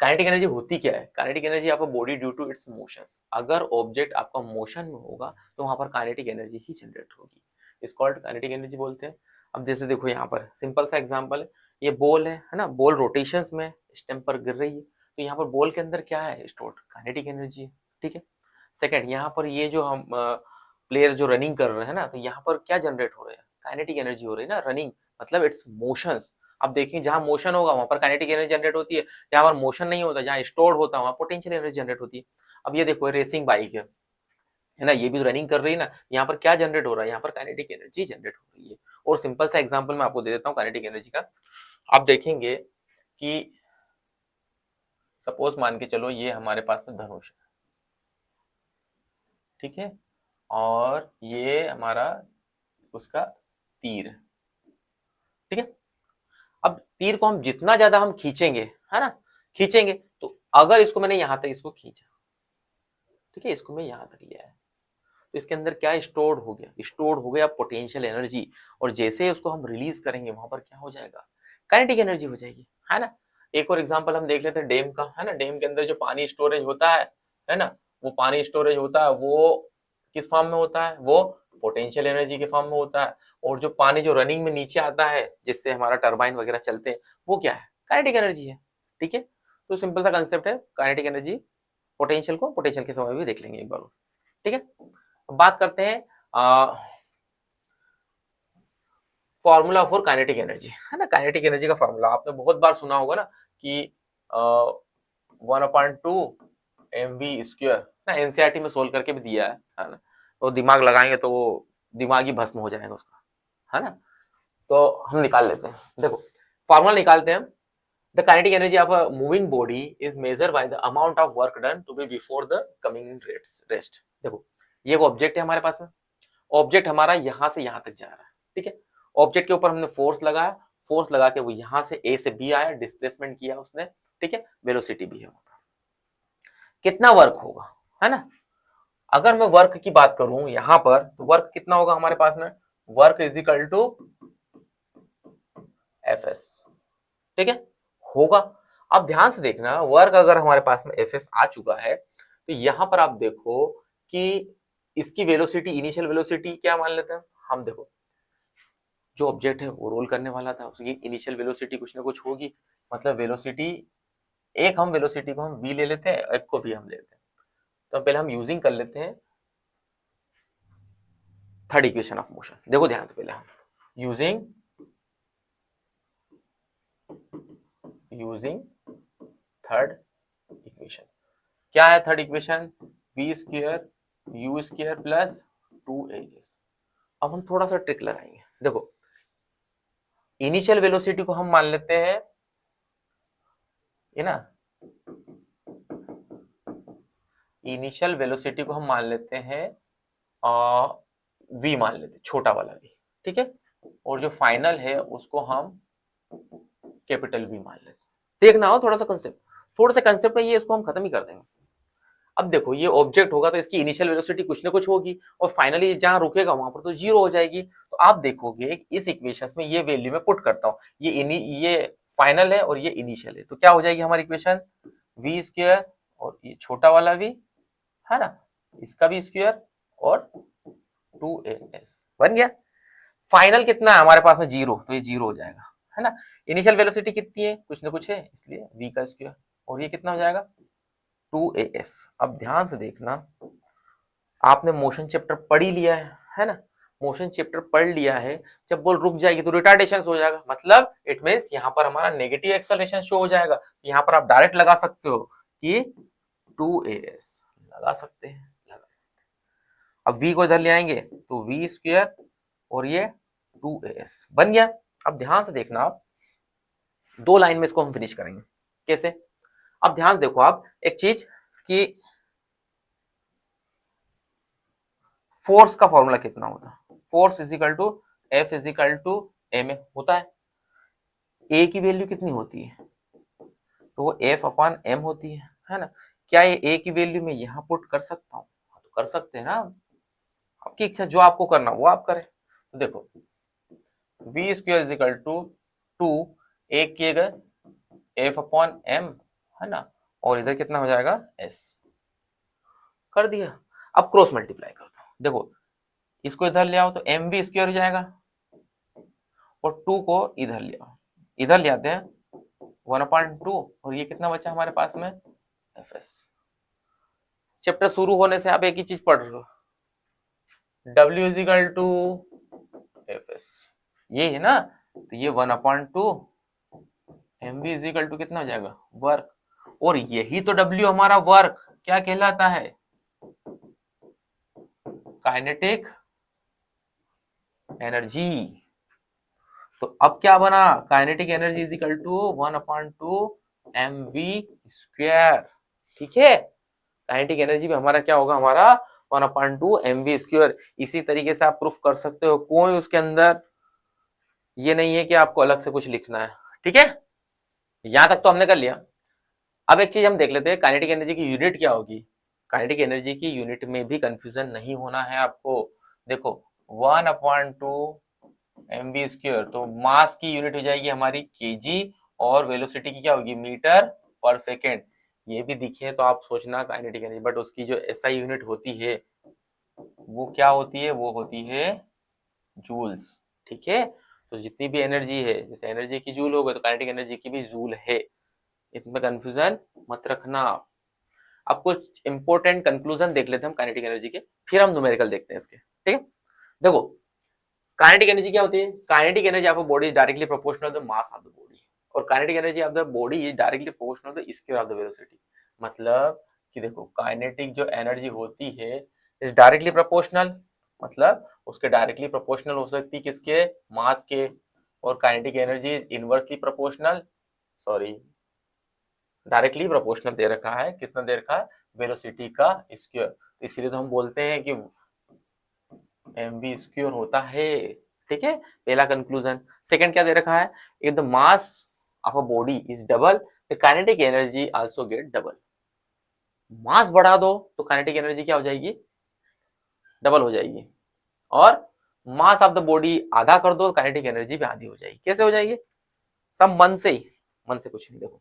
काइनेटिक एनर्जी होती क्या है, काइनेटिक एनर्जी आपका body due to its motions, अगर ऑब्जेक्ट आपका मोशन में होगा तो वहां पर काइनेटिक एनर्जी ही जनरेट होगी, इस कॉल्ड काइनेटिक एनर्जी बोलते हैं। अब जैसे देखो यहाँ पर सिंपल सा एग्जांपल है, ये बॉल है ना, बॉल रोटेशंस में स्टेम पर गिर रही है, तो यहाँ पर बॉल के अंदर क्या है, स्टोर्ड काइनेटिक एनर्जी है, ठीक है। सेकंड, यहाँ पर ये जो हम प्लेयर जो रनिंग कर रहे हैं ना, तो यहाँ पर क्या जनरेट हो रहा है, काइनेटिक एनर्जी हो रही है ना, रनिंग मतलब इट्स मोशंस। अब देखिए जहां मोशन होगा वहां पर काइनेटिक एनर्जी जनरेट होती है, जहां पर मोशन नहीं होता, जहां स्टोर्ड होता है वहां पोटेंशियल एनर्जी जनरेट होती है। अब ये देखो रेसिंग बाइक है ना, ये भी रनिंग कर रही है ना, यहाँ पर क्या जनरेट हो रहा है, यहाँ पर काइनेटिक एनर्जी जनरेट हो रही है। और सिंपल सा एग्जांपल मैं आपको दे देता हूँ काइनेटिक एनर्जी का। आप देखेंगे कि सपोज मान के चलो ये हमारे पास में धनुष है, ठीक है, और ये हमारा उसका तीर है, ठीक है। अब तीर को हम जितना ज्यादा हम खींचेंगे, है ना, खींचेंगे, तो अगर इसको मैंने यहां तक इसको खींचा, ठीक है, इसको मैं यहां तक लिया है, तो इसके अंदर क्या स्टोर्ड हो गया, स्टोर्ड हो गया पोटेंशियल एनर्जी। और जैसे ही उसको हम रिलीज करेंगे वहां पर क्या हो जाएगा, काइनेटिक एनर्जी हो जाएगी, है ना। एक और एग्जांपल हम देख लेते हैं डैम का, है ना, डैम के अंदर जो पानी स्टोरेज होता है ना, वो पानी स्टोरेज होता है वो किस फॉर्म में होता है, वो पोटेंशियल एनर्जी के फॉर्म में होता है। और जो पानी जो रनिंग में नीचे आता है जिससे हमारा टरबाइन वगैरह चलते हैं, वो क्या है, काइनेटिक एनर्जी है, ठीक है। तो सिंपल सा कंसेप्ट है काइनेटिक एनर्जी, पोटेंशियल को पोटेंशियल के समय भी देख लेंगे एक बार, ठीक है। बात करते हैं फॉर्मूला फॉर काइनेटिक एनर्जी, है ना, काइनेटिक एनर्जी का फॉर्मूला आपने बहुत बार सुना होगा ना कि 1/2 mv² ना, एनसीईआरटी में सोल्व करके भी दिया है ना, तो दिमाग लगाएंगे तो वो दिमाग ही भस्म हो जाएगा उसका, है ना। तो हम निकाल लेते हैं, देखो फॉर्मूला निकालते हैं। The kinetic energy of a moving body is measure by the amount of work done to be before the coming rest. देखो ये वो ऑब्जेक्ट है हमारे पास में, ऑब्जेक्ट हमारा यहां से यहां तक जा रहा है, ठीक है। ऑब्जेक्ट के ऊपर हमने फोर्स लगाया, फोर्स लगा के वो यहां से ए से बी आया, डिस्प्लेसमेंट किया उसने, ठीक है, वेलोसिटी भी है, कितना वर्क होगा, है ना। अगर मैं वर्क की बात करूं यहां पर, तो वर्क कितना होगा हमारे पास में, work is equal to F S, ठीक है, होगा। अब ध्यान से देखना, वर्क अगर हमारे पास में एफ एस आ चुका है, तो यहां पर आप देखो कि इसकी वेलोसिटी, इनिशियल वेलोसिटी क्या मान लेते हैं हम, देखो जो ऑब्जेक्ट है वो रोल करने वाला था, उसकी इनिशियल वेलोसिटी कुछ ना कुछ होगी, मतलब वेलोसिटी, एक हम वेलोसिटी को हम v ले लेते हैं, एक को भी हम लेते हैं। तो पहले हम यूजिंग कर लेते हैं थर्ड इक्वेशन ऑफ मोशन। देखो ध्यान से, पहले हम यूजिंग थर्ड इक्वेशन, क्या है third equation, v² u² plus 2as। अब हम थोड़ा सा ट्रिक लगाएंगे, देखो इनिशियल वेलोसिटी को हम मान लेते हैं, ये ना, इनिशियल वेलोसिटी को हम मान लेते हैं v मान लेते हैं, छोटा वाला v, ठीक है। और जो फाइनल है उसको हम कैपिटल V मान लेते हैं। देखना हो थोड़ा सा कंसेप्ट, थोड़ा सा कंसेप्ट में ये इसको हम खत्म ही कर देंगे। अब देखो ये ऑब्जेक्ट होगा तो इसकी इनिशियल वेलोसिटी कुछ ना कुछ होगी, और फाइनली जहां रुकेगा वहां पर तो जीरो हो जाएगी। तो आप देखोगे इस इक्वेशन में ये वैल्यू मैं पुट करता हूँ, ये फाइनल है और ये इनिशियल है, तो क्या हो जाएगी हमारी इक्वेशन, v² और ये छोटा वाला v, है ना, इसका भी स्क्वायर और 2as बन गया। फाइनल कितना है हमारे पास में, जीरो, तो ये जीरो हो जाएगा, है ना। इनिशियल वेलोसिटी कितनी है, कुछ ना कुछ है, इसलिए v का स्क्वायर, और ये कितना हो जाएगा 2as। अब ध्यान से देखना, आपने मोशन चैप्टर पढ़ ही लिया है ना, मोशन चैप्टर पढ़ लिया है, जब बॉल रुक जाएगी तो रिटार्डेशन हो जाएगा, मतलब इट मींस यहाँ पर हमारा नेगेटिव एक्सेलरेशन शो हो जाएगा। यहाँ पर आप डायरेक्ट लगा सकते हो कि 2as लगा सकते हैं, अब v को इधर ले आएंगे तो v² और ये 2as बन गया। अब ध्यान से देखना, आप दो लाइन में इसको हम फिनिश करेंगे, कैसे। अब ध्यान से देखो आप एक चीज कि फोर्स का फॉर्मूला कितना होता है, force is equal to F is equal to M A होता है। ए की वैल्यू कितनी होती है, तो वो एफ अपॉन एम होती है ना। क्या ये ए की वैल्यू में यहाँ पुट कर सकता हूँ, तो कर सकते हैं ना। आपकी इच्छा, जो आपको करना वो आप करें। तो देखो V square is equal to 2 A किए गए एफ अपॉन एम, है ना, और इधर कितना हो जाएगा एस, कर दिया। अब क्रॉस मल्टीप्लाई कर दो, देखो इसको इधर ले आओ तो एम वी स्क्वायर हो जाएगा, और 2 को इधर ले आओ, इधर ले आते हैं 1/2, और ये कितना बचा हमारे पास में एफ एस। चैप्टर शुरू होने से आप एक ही चीज पढ़ रहे हो, W is equal to F S, ये है ना, तो ये 1/2 M V is equal to कितना हो जाएगा वर्क, और यही तो W हमारा वर्क क्या कहलाता है, काइनेटिक एनर्जी। तो अब क्या बना, kinetic energy is equal to 1/2 M V square, ठीक है। काइनेटिक एनर्जी भी हमारा क्या होगा, हमारा 1/2 एम वी स्क्वायर। इसी तरीके से आप प्रूफ कर सकते हो, कोई उसके अंदर ये नहीं है कि आपको अलग से कुछ लिखना है, ठीक है। यहां तक तो हमने कर लिया। अब एक चीज हम देख लेते हैं, काइनेटिक एनर्जी की यूनिट क्या होगी। काइनेटिक एनर्जी की यूनिट में भी कंफ्यूजन नहीं होना है आपको। देखो 1/2 एम वी स्क्वायर, तो मास की यूनिट हो जाएगी हमारी केजी, और वेलोसिटी की क्या होगी मीटर पर सेकेंड। ये भी दिखे तो आप सोचना काइनेटिक एनर्जी, बट उसकी जो एसआई यूनिट होती है वो क्या होती है, वो होती है जूल्स, ठीक है। तो जितनी भी एनर्जी है, जैसे एनर्जी की जूल हो गई तो काइनेटिक एनर्जी की भी जूल है, इसमें कंफ्यूजन मत रखना। अब कुछ इंपॉर्टेंट कंक्लूजन देख लेते हैं हम काइनेटिक एनर्जी के, फिर हम न्यूमेरिकल देखते हैं इसके, ठीक है। देखो काइनेटिक एनर्जी क्या होती है, kinetic energy of a body is directly proportional to the mass of the body, और kinetic energy of the body is directly proportional to the square of the velocity. मतलब कि देखो काइनेटिक जो energy होती है इज डायरेक्टली प्रोपोर्शनल, मतलब उसके directly proportional हो सकती है किसके, मास के। और kinetic energy is inversely proportional, sorry directly proportional दे रखा है, कितना दे रखा है, वेलोसिटी का स्क्वायर। तो इसीलिए तो हम बोलते हैं कि एम वी स्क्वायर होता है, ठीक है। पहला कंक्लूजन। सेकंड क्या दे रखा है, if the mass of a body is double the kinetic energy also get double. Mass बढ़ा दो तो काइनेटिक एनर्जी क्या हो जाएगी, डबल हो जाएगी, और मास ऑफ द बॉडी आधा कर दो तो काइनेटिक एनर्जी भी आधी हो जाएगी। कैसे हो जाएगी, सब मन से ही, मन से कुछ नहीं। देखो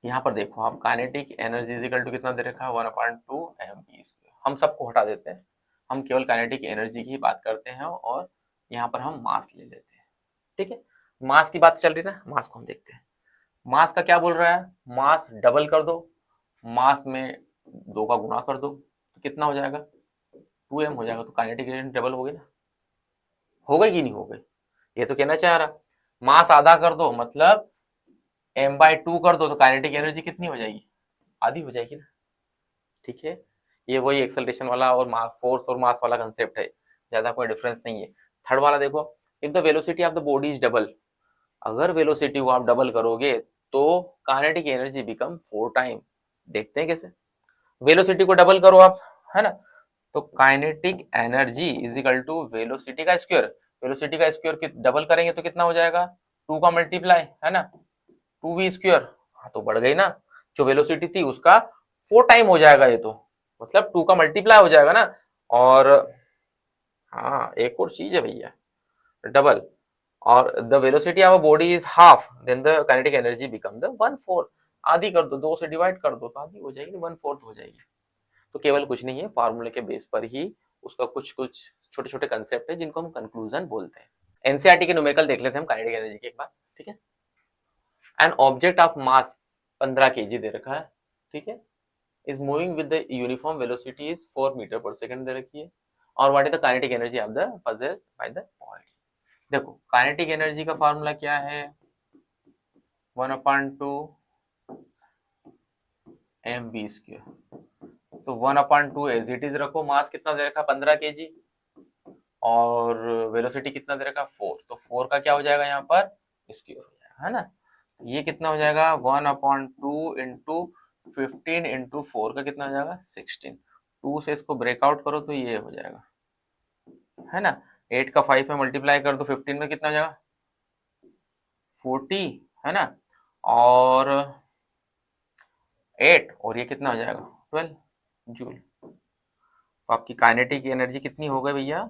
यहाँ पर देखो आप, काइनेटिक एनर्जी इक्वल टू कितना दे रखा है 1/2 एम वी स्क्वायर। हम सबको हटा देते हैं, हम केवल काइनेटिक एनर्जी की बात करते हैं, और यहाँ पर हम मास ले लेते हैं, ठीक है। मास की बात चल रही है ना, मास को हम देखते हैं। मास का क्या बोल रहा है, मास डबल कर दो, मास में 2 का गुणा कर दो तो कितना हो जाएगा 2m हो जाएगा। तो काइनेटिक एनर्जी डबल हो गई ना, हो गई कि नहीं हो गई, ये तो कहना चाह रहा। मास आधा कर दो मतलब m/2 कर दो तो काइनेटिक एनर्जी कितनी हो जाएगी, आधी हो जाएगी ना, ठीक है। ये वही एक्सेलरेशन वाला और फोर्स और मास वाला कंसेप्ट है, ज्यादा कोई डिफरेंस नहीं है। थर्ड वाला देखो, if the velocity of the body is double, अगर वेलोसिटी को आप डबल करोगे तो काइनेटिक एनर्जी बिकम 4 टाइम। देखते हैं कैसे, वेलोसिटी को डबल करो आप, है ना, तो kinetic energy is equal to velocity का स्क्वायर। वेलोसिटी का स्क्वायर डबल करेंगे तो कितना हो जाएगा 2 का मल्टीप्लाई, है ना, 2v स्क्वायर। हाँ तो बढ़ गई ना, जो वेलोसिटी थी उसका 4 टाइम हो जाएगा ये तो, मतलब 2 का मल्टीप्लाई हो जाएगा ना। और हाँ एक और चीज है भैया, डबल, और the velocity of a body is half, then the kinetic energy become the 1/4। आधी कर दो, 2 से डिवाइड कर दो तो आधी हो जाएगी, 1/4 हो जाएगी। तो केवल कुछ नहीं है, फार्मूले के बेस पर ही उसका कुछ कुछ छोटे छोटे कंसेप्ट है जिनको हम कंक्लूजन बोलते हैं। एनसीईआरटी के न्यूमेरिकल देख लेते हैं हम काइनेटिक एनर्जी के एक बार, ठीक है। An object of mass 15 kg दे रखा है, ठीक है, is moving with the uniform velocity is 4 metre per second दे रखी है, और what is the kinetic energy of the possessed by the body. देखो काइनेटिक एनर्जी का फार्मूला क्या है, 1/2 एम वी स्क्वायर। तो 1/2 एज इट इज रखो, मास कितना दे रखा 15 केजी, और वेलोसिटी कितना दे रखा 4, तो 4 का क्या हो जाएगा यहाँ पर स्क्वायर हो जाएगा, है ना। ये कितना हो जाएगा 1/2 इंटू 15 इंटू 4 का कितना हो जाएगा 16। 2 से इसको ब्रेकआउट करो तो ये हो जाएगा, है ना। 8 का 5 में मल्टीप्लाई कर दो 15 में कितना हो जाएगा 40 है ना, और 8, और ये कितना हो जाएगा 12 जूल। तो आपकी काइनेटिक एनर्जी कितनी हो गई भैया,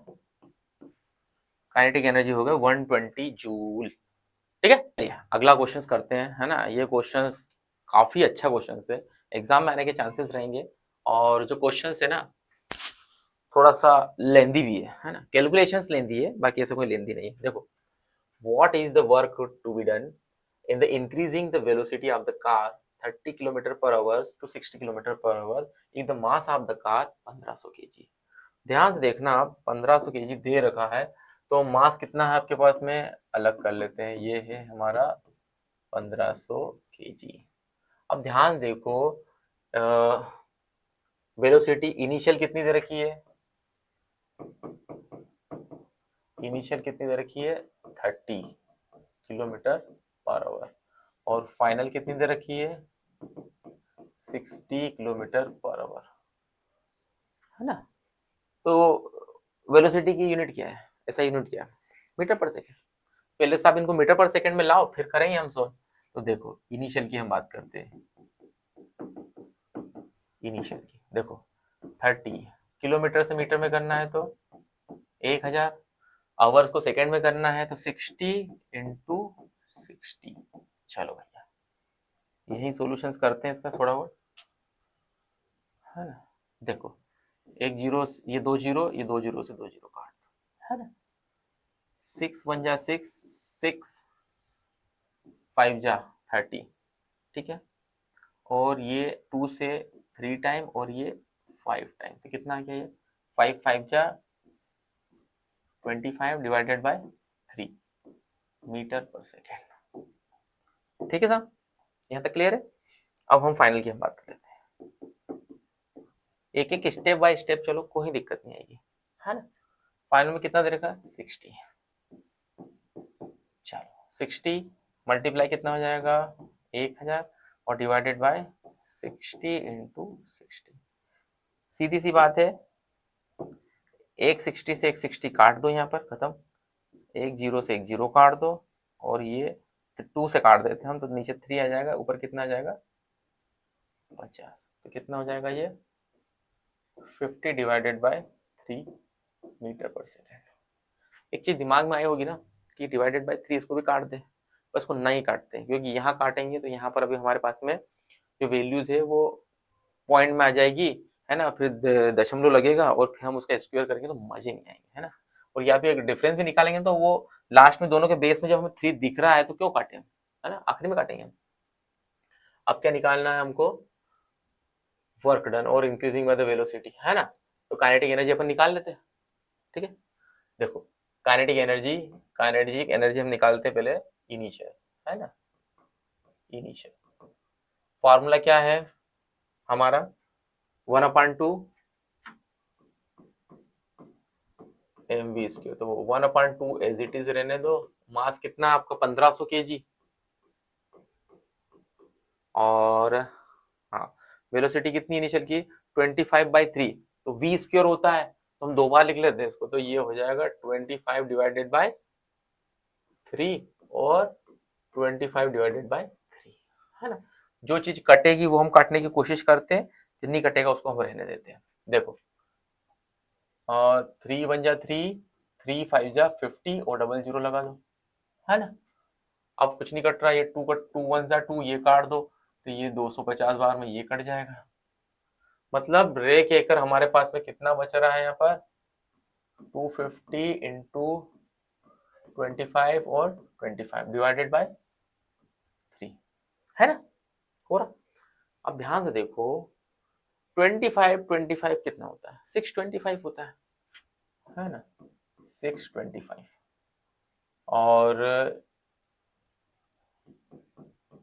काइनेटिक एनर्जी हो गई 120 जूल। ठीक है, चलिए अगला क्वेश्चन करते हैं, है ना। ये क्वेश्चन काफी अच्छा क्वेश्चन है, एग्जाम में आने के चांसेस रहेंगे, और जो क्वेश्चन है ना थोड़ा सा लेंदी भी है ना, कैलकुलेशंस लेंदी है, बाकी ऐसा कोई लेंदी नहीं है। देखो, what is the work to be done in the increasing the velocity of the car 30 km per hour to 60 km per hour if the mass of the car 1500 kg। ध्यान से देखना, आप 1500 kg दे रखा है, तो मास कितना है आपके पास में, अलग कर लेते हैं, ये है हमारा 1500 kg। अब ध्यान देखो, वेलोसिटी इनिशियल कितनी दे रखी है, इनिशियल कितनी दे रखी है 30 किलोमीटर पर आवर, और फाइनल कितनी दे रखी है 60 किलोमीटर पर आवर, है ना। तो वेलोसिटी की यूनिट क्या है, ऐसा यूनिट क्या है, मीटर पर सेकेंड। पहले से आप इनको मीटर पर सेकेंड में लाओ, फिर करेंगे हम सॉल्व। तो देखो इनिशियल की हम बात करते हैं, इनिशियल की देखो 30 किलोमीटर से मीटर में करना है तो 1000, आवर्स को सेकेंड में करना है तो 60 इंटू 60। चलो भैया यही सॉल्यूशंस करते हैं इसका थोड़ा बहुत, है ना। देखो एक जीरो, ये 2 जीरो, ये 2 जीरो से 2 जीरो काट दो, है ना। 6 1 जा 6, 6 5 जा 30, ठीक है, और ये 2 से 3 टाइम, और ये 5 टाइम, तो कितना आ गया ये 5 5 जा 25 divided by 3 metre per second. ठीक है साहब, यहाँ तक क्लियर है। अब हम फाइनल की हम बात कर लेते हैं, एक एक स्टेप बाय स्टेप, चलो कोई दिक्कत नहीं आएगी, है ना। फाइनल में कितना दे रखा 60, चलो 60 मल्टीप्लाई कितना हो जाएगा 1000, और डिवाइडेड बाय 60 इंटू 60। सीधी सी बात है, एक 60 से एक 60 काट दो, यहाँ पर खत्म, एक जीरो से एक जीरो काट दो, और ये 2 से काट देते हैं हम, तो नीचे 3 आ जाएगा, ऊपर कितना आ जाएगा 50, तो कितना हो जाएगा ये 50 divided by 3 metre per second. एक चीज दिमाग में आई होगी ना कि डिवाइडेड बाय 3 इसको भी काट दे, पर इसको नहीं काटते, क्योंकि यहाँ काटेंगे तो यहाँ पर अभी हमारे पास में जो वैल्यूज है वो पॉइंट में आ जाएगी, है ना, फिर दशमलव लगेगा, और फिर हम उसका स्क्वायर करेंगे तो मजे नहीं आएंगे, है ना। और यहाँ पे एक डिफरेंस भी निकालेंगे तो वो लास्ट में दोनों के बेस में जब हमें 3 दिख रहा है तो क्यों काटे हम, है ना, आखिरी में काटेंगे हम। अब क्या निकालना है हमको, वर्क डन और इंक्रीजिंग बाय द वेलोसिटी, है ना। तो काइनेटिक एनर्जी अपन निकाल लेते हैं, ठीक है। देखो काइनेटिक एनर्जी हम निकालते हैं पहले इनिशियल, है ना। इनिशियल फॉर्मूला क्या है हमारा 1/2 mv², तो 1/2 एज इट इज रहने दो। मास कितना आपका 1500 kg, और हाँ वेलोसिटी कितनी इनिशियल की 25/3, तो v² होता है, तो हम 2 बार लिख लेते हैं इसको, तो ये हो जाएगा 25 डिवाइडेड बाय 3 और 25 डिवाइडेड बाय 3, है ना। जो चीज कटेगी वो हम काटने की कोशिश करते हैं, जितनी कटेगा उसको हम रहने देते हैं। देखो 3 1 जा 3, 3 5 जा 50, और डबल जीरो लगा दो, है ना। अब कुछ नहीं कट रहा, ये 2 1 जा 2, ये काट दो, तो ये 250 बार में ये कट जाएगा। मतलब रेक एकर हमारे पास में कितना बच रहा है यहाँ पर 250 इंटू 25 और 25 डिवाइडेड बाय 3, है ना, हो रहा। अब ध्यान से देखो 25 कितना होता है 625 होता है ना, 625, और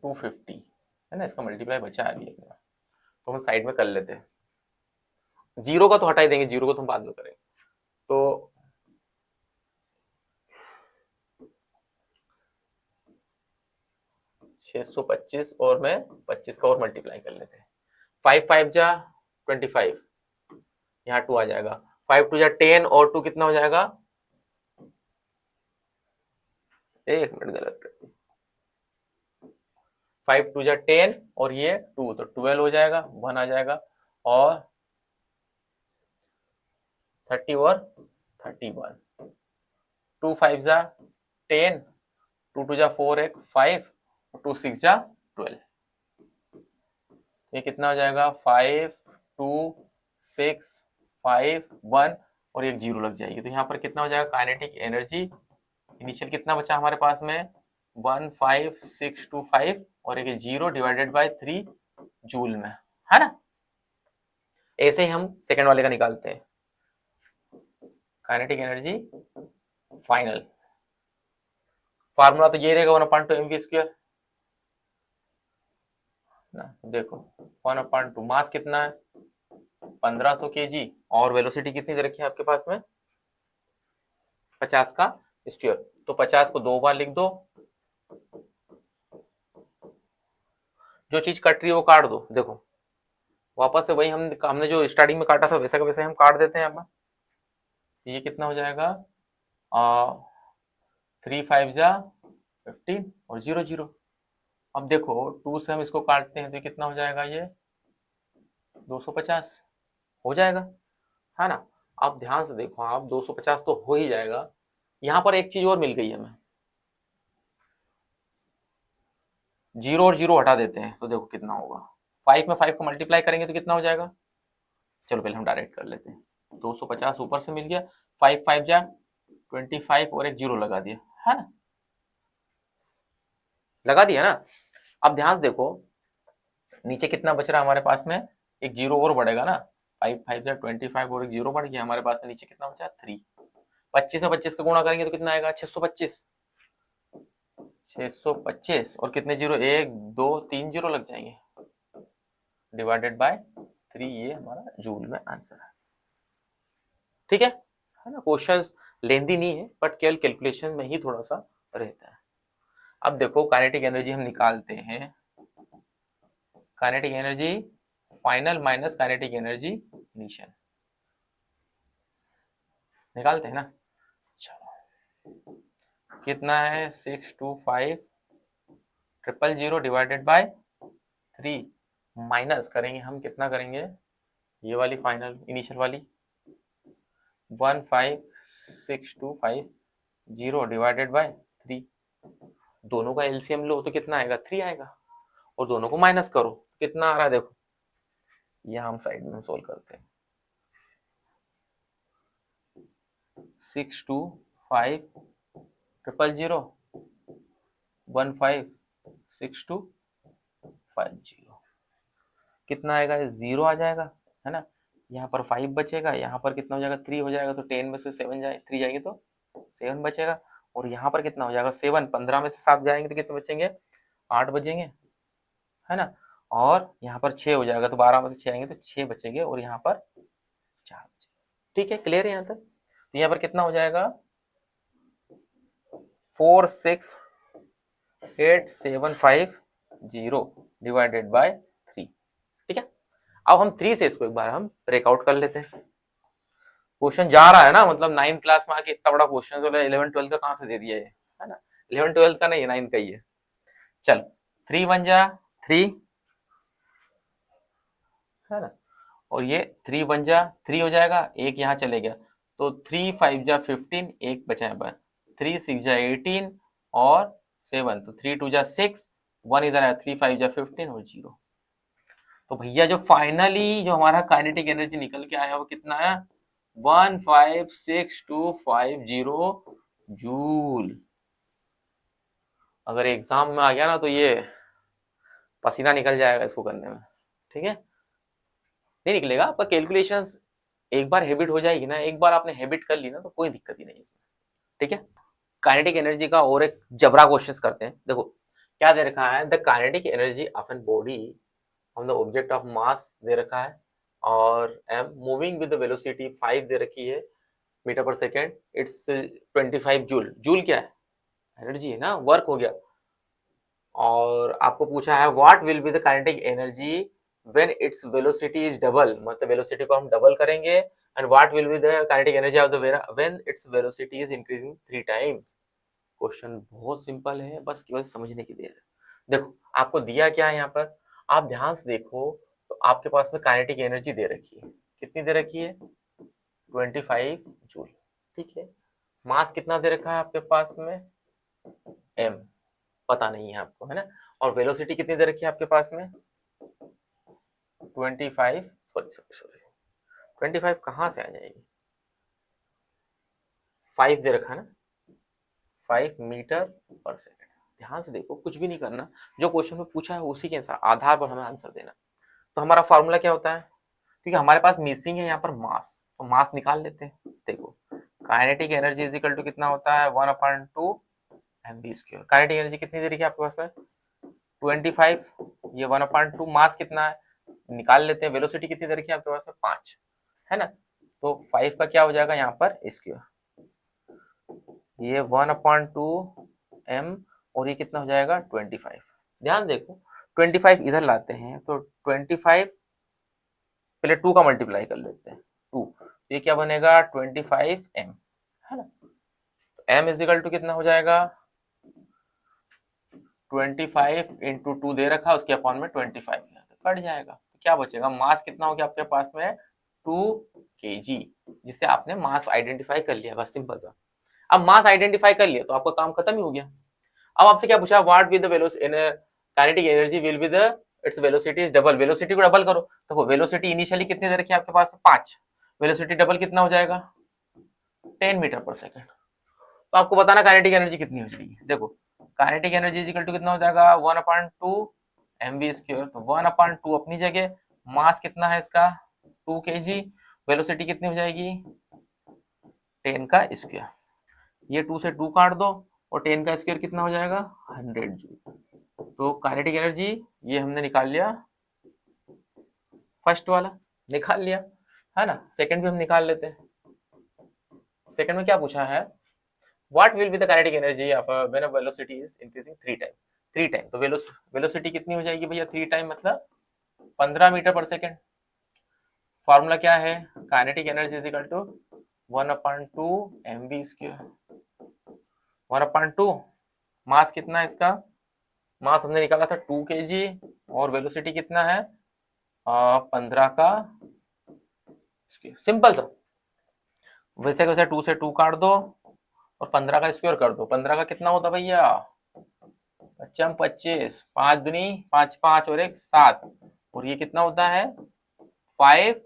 250, है ना, इसका मल्टीप्लाई बचा अभी एक बार, तो हम साइड में कर लेते हैं। जीरो का तो हटा ही देंगे, जीरो को तो हम बाद में करेंगे। तो छह 625, और मैं 25 का और मल्टीप्लाई कर लेते हैं। 5 5 जा 25, यहाँ 2 आ जाएगा, 5 2 जा 10, और 2 कितना हो जाएगा, एक मिनट गलत कर दी, 5 टू जा 10 और ये 2 तो 12 हो जाएगा, 1 आ जाएगा और 30 और 31, 2 5 जा 10, 2 टू जा 4 एक 5, 2 6 जा 12, ये कितना हो जाएगा 5 2 6 5 1 और एक जीरो लग जाएगी। तो यहाँ पर कितना हो जाएगा काइनेटिक एनर्जी इनिशियल कितना बचा हमारे पास में 15625 और एक जीरो डिवाइडेड बाय 3 जूल में, है ना। ऐसे ही हम सेकंड वाले का निकालते हैं काइनेटिक एनर्जी फाइनल। फार्मूला तो ये रहेगा 1/2 mv²। ना देखो 1/2 मास कितना है 1500 kg और वेलोसिटी कितनी दे रखी है आपके पास में 50 का स्क्वायर। तो 50 को 2 बार लिख दो, जो चीज कट रही है वो काट दो। देखो वापस से वही हमने जो स्टार्टिंग में काटा था वैसा का वैसा हम काट देते हैं। अब ये कितना हो जाएगा 3 5 जा 15 और 0 0। अब देखो 2 से हम इसको काटते हैं तो कितना हो जाएगा ये 250 हो जाएगा, है ना। आप ध्यान से देखो आप 250 तो हो ही जाएगा। यहाँ पर एक चीज और मिल गई हमें, 0 और 0 हटा देते हैं तो देखो कितना होगा 5 में 5 को मल्टीप्लाई करेंगे तो कितना हो जाएगा। चलो पहले हम डायरेक्ट कर लेते हैं। 250 ऊपर से मिल गया, 5 5 जा 25 और एक 0 लगा दिया, है ना, लगा दिया ना। अब ध्यान से देखो नीचे कितना बच रहा है हमारे पास में, एक 0 और बढ़ेगा ना, 5 5 जा 25 और एक 0 बढ़ गया हमारे पास में, नीचे कितना बचा 3। 25 में 25 का गुणा करेंगे तो कितना आएगा 625 625 और कितने जीरो 1 2 3 जीरो लग जाएंगे डिवाइडेड बाय 3, ये हमारा जूल में आंसर है। ठीक है ना। क्वेश्चन लेंदी नहीं है बट केवल कैलकुलेशन में ही थोड़ा सा रहता है। अब देखो काइनेटिक एनर्जी हम निकालते हैं, kinetic energy final minus kinetic energy initial निकालते हैं ना। चलो कितना है 625 000 डिवाइडेड बाय 3 माइनस करेंगे हम कितना करेंगे ये वाली फाइनल इनिशियल वाली 15625 डिवाइडेड बाय 3, दोनों का एलसीएम लो तो कितना आएगा 3 आएगा और दोनों को माइनस करो कितना आ रहा है देखो, ये हम साइड में सोल्व करते हैं। 625 15625 कितना आएगा 0 आ जाएगा, है ना। यहाँ पर 5 बचेगा, यहाँ पर कितना हो जाएगा 3 हो जाएगा तो 10 में से 7 जाए 3 जाएगी तो 7 बचेगा और यहाँ पर कितना हो जाएगा 7, 15 में से 7 जाएंगे तो कितने बचेंगे 8 बचेंगे, है ना। और यहाँ पर 6 हो जाएगा तो 12 में से 6 आएंगे तो 6 बचेंगे और यहाँ पर 4 बचेंगे। ठीक है क्लियर है यहाँ तक। तो यहाँ पर कितना हो जाएगा 46875 डिवाइडेड बाय 3। ठीक है अब हम 3 से इसको एक बार हम ब्रेकआउट कर लेते हैं। क्वेश्चन जा रहा है ना, मतलब 9th क्लास में आके इतना बड़ा क्वेश्चन तो 11 12 का कहां से दे दिया है ना। 11 12 का नहीं 9 का ही है। चल 3 1 जा 3, है ना, और ये 3 1 जा 3 हो जाएगा, एक यहाँ चले गया तो 3 5 जा 15, एक बचा है 3 6 जा 18 और 7 तो 3 2 जा 6, 1 इधर आया 3 5 जा 15 और 0। तो भैया जो फाइनली जो हमारा काइनेटिक एनर्जी निकल के आया वो कितना है 15625 जूल। अगर एग्जाम में आ गया ना तो ये पसीना निकल जाएगा इसको करने में। ठीक है नहीं निकलेगा आपका, कैलकुलेशंस एक बार हैबिट हो जाएगी ना, एक बार आपने हैबिट कर ली ना तो कोई दिक्कत ही नहीं इसमें। ठीक है काइनेटिक एनर्जी का और एक जबरा क्वेश्चन करते हैं। देखो क्या दे रखा है, the kinetic energy of an body on the object of mass दे रखा है और M moving with the velocity 5 दे रखी है metre per second, it's 25 joule. Joule क्या है एनर्जी है ना, वर्क हो गया। और आपको पूछा है what will be the kinetic energy when its velocity is double, मतलब वेलोसिटी को हम डबल करेंगे and what will be the kinetic energy of the when its velocity is increasing 3 times. Question बहुत सिंपल है, बस केवल समझने की देर है। देखो आपको दिया क्या है यहाँ पर, आप ध्यान से देखो तो आपके पास में काइनेटिक एनर्जी दे रखी है, कितनी दे रखी है 25 जूल, ठीक है। मास कितना दे रखा है आपके पास में m, पता नहीं है आपको, है ना। और वेलोसिटी कितनी दे रखी है आपके पास में 25, सॉरी 25 कहाँ से आ जाएगी, 5 दे रखा है ना, 5 मीटर पर सेकेंड। ध्यान से देखो, कुछ भी नहीं करना, जो क्वेश्चन में पूछा है उसी के आधार पर हमें आंसर देना। तो हमारा फॉर्मूला क्या होता है, क्योंकि हमारे पास मिसिंग है यहाँ पर मास, तो मास निकाल लेते हैं। देखो kinetic energy is equal to कितना होता है 1/2 mv²। काइनेटिक एनर्जी कितनी दे रही है आपके पास में 25, ये 1/2, मास कितना है निकाल लेते हैं। वेलोसिटी कितनी दे रखी है आपके पास में 5, है ना। तो 5 का क्या हो जाएगा यहाँ पर स्क्वायर, ये 1/2 m, और ये कितना हो जाएगा 25। ध्यान देखो 25 इधर लाते हैं तो 25 पहले 2 का मल्टीप्लाई कर लेते हैं 2, ये क्या बनेगा 25 m, है ना। तो m इज इक्वल टू कितना हो जाएगा 25 इंटू 2 दे रखा, उसके अपॉन में 25 तो कट जाएगा। तो क्या बचेगा, मास कितना हो गया आपके पास में 2 kg, जिससे आपने मास आइडेंटिफाई कर लिया, बस सिंपल सा। अब मास आइडेंटिफाई कर लिया तो आपका काम खत्म ही हो गया। अब आपसे क्या पूछा, what with the velocity kinetic energy will be the its velocity is double, velocity को डबल करो। तो वेलोसिटी इनिशियली कितनी दे रखी है आपके पास 5, वेलोसिटी डबल कितना हो जाएगा 10 मीटर पर सेकंड। तो आपको बताना काइनेटिक एनर्जी कितनी हो जाएगी। देखो kinetic energy is equal to कितना हो जाएगा 1/2 mv²। तो 1/2 अपनी जगह, मास कितना है इसका 2 kg, वेलोसिटी कितनी हो जाएगी 10 का स्क्वायर, ये 2 से 2 काट दो और 10 का स्क्वायर कितना हो जाएगा 100 जूल। तो काइनेटिक एनर्जी ये हमने निकाल लिया, फर्स्ट वाला निकाल लिया, है ना। सेकंड भी हम निकाल लेते हैं। सेकंड में क्या पूछा है, what will be the kinetic energy of when a velocity is increasing 3 time, 3 time. तो वेलोसिटी कितनी हो जाएगी भैया 3 टाइम मतलब 15 मीटर पर सेकंड। फॉर्मूला क्या है, kinetic energy is equal to 1/2 mv²। 1/2 mass कितना है इसका, मास हमने निकाला था 2 kg, और वेलोसिटी कितना है 15 का स्क्वायर। सिंपल सा, वैसे वैसे 2 से 2 काट दो और 15 का स्क्वायर कर दो। 15 का कितना होता भैया 25, 5 दूनी 5, 5 और 1 7, और ये कितना होता है 5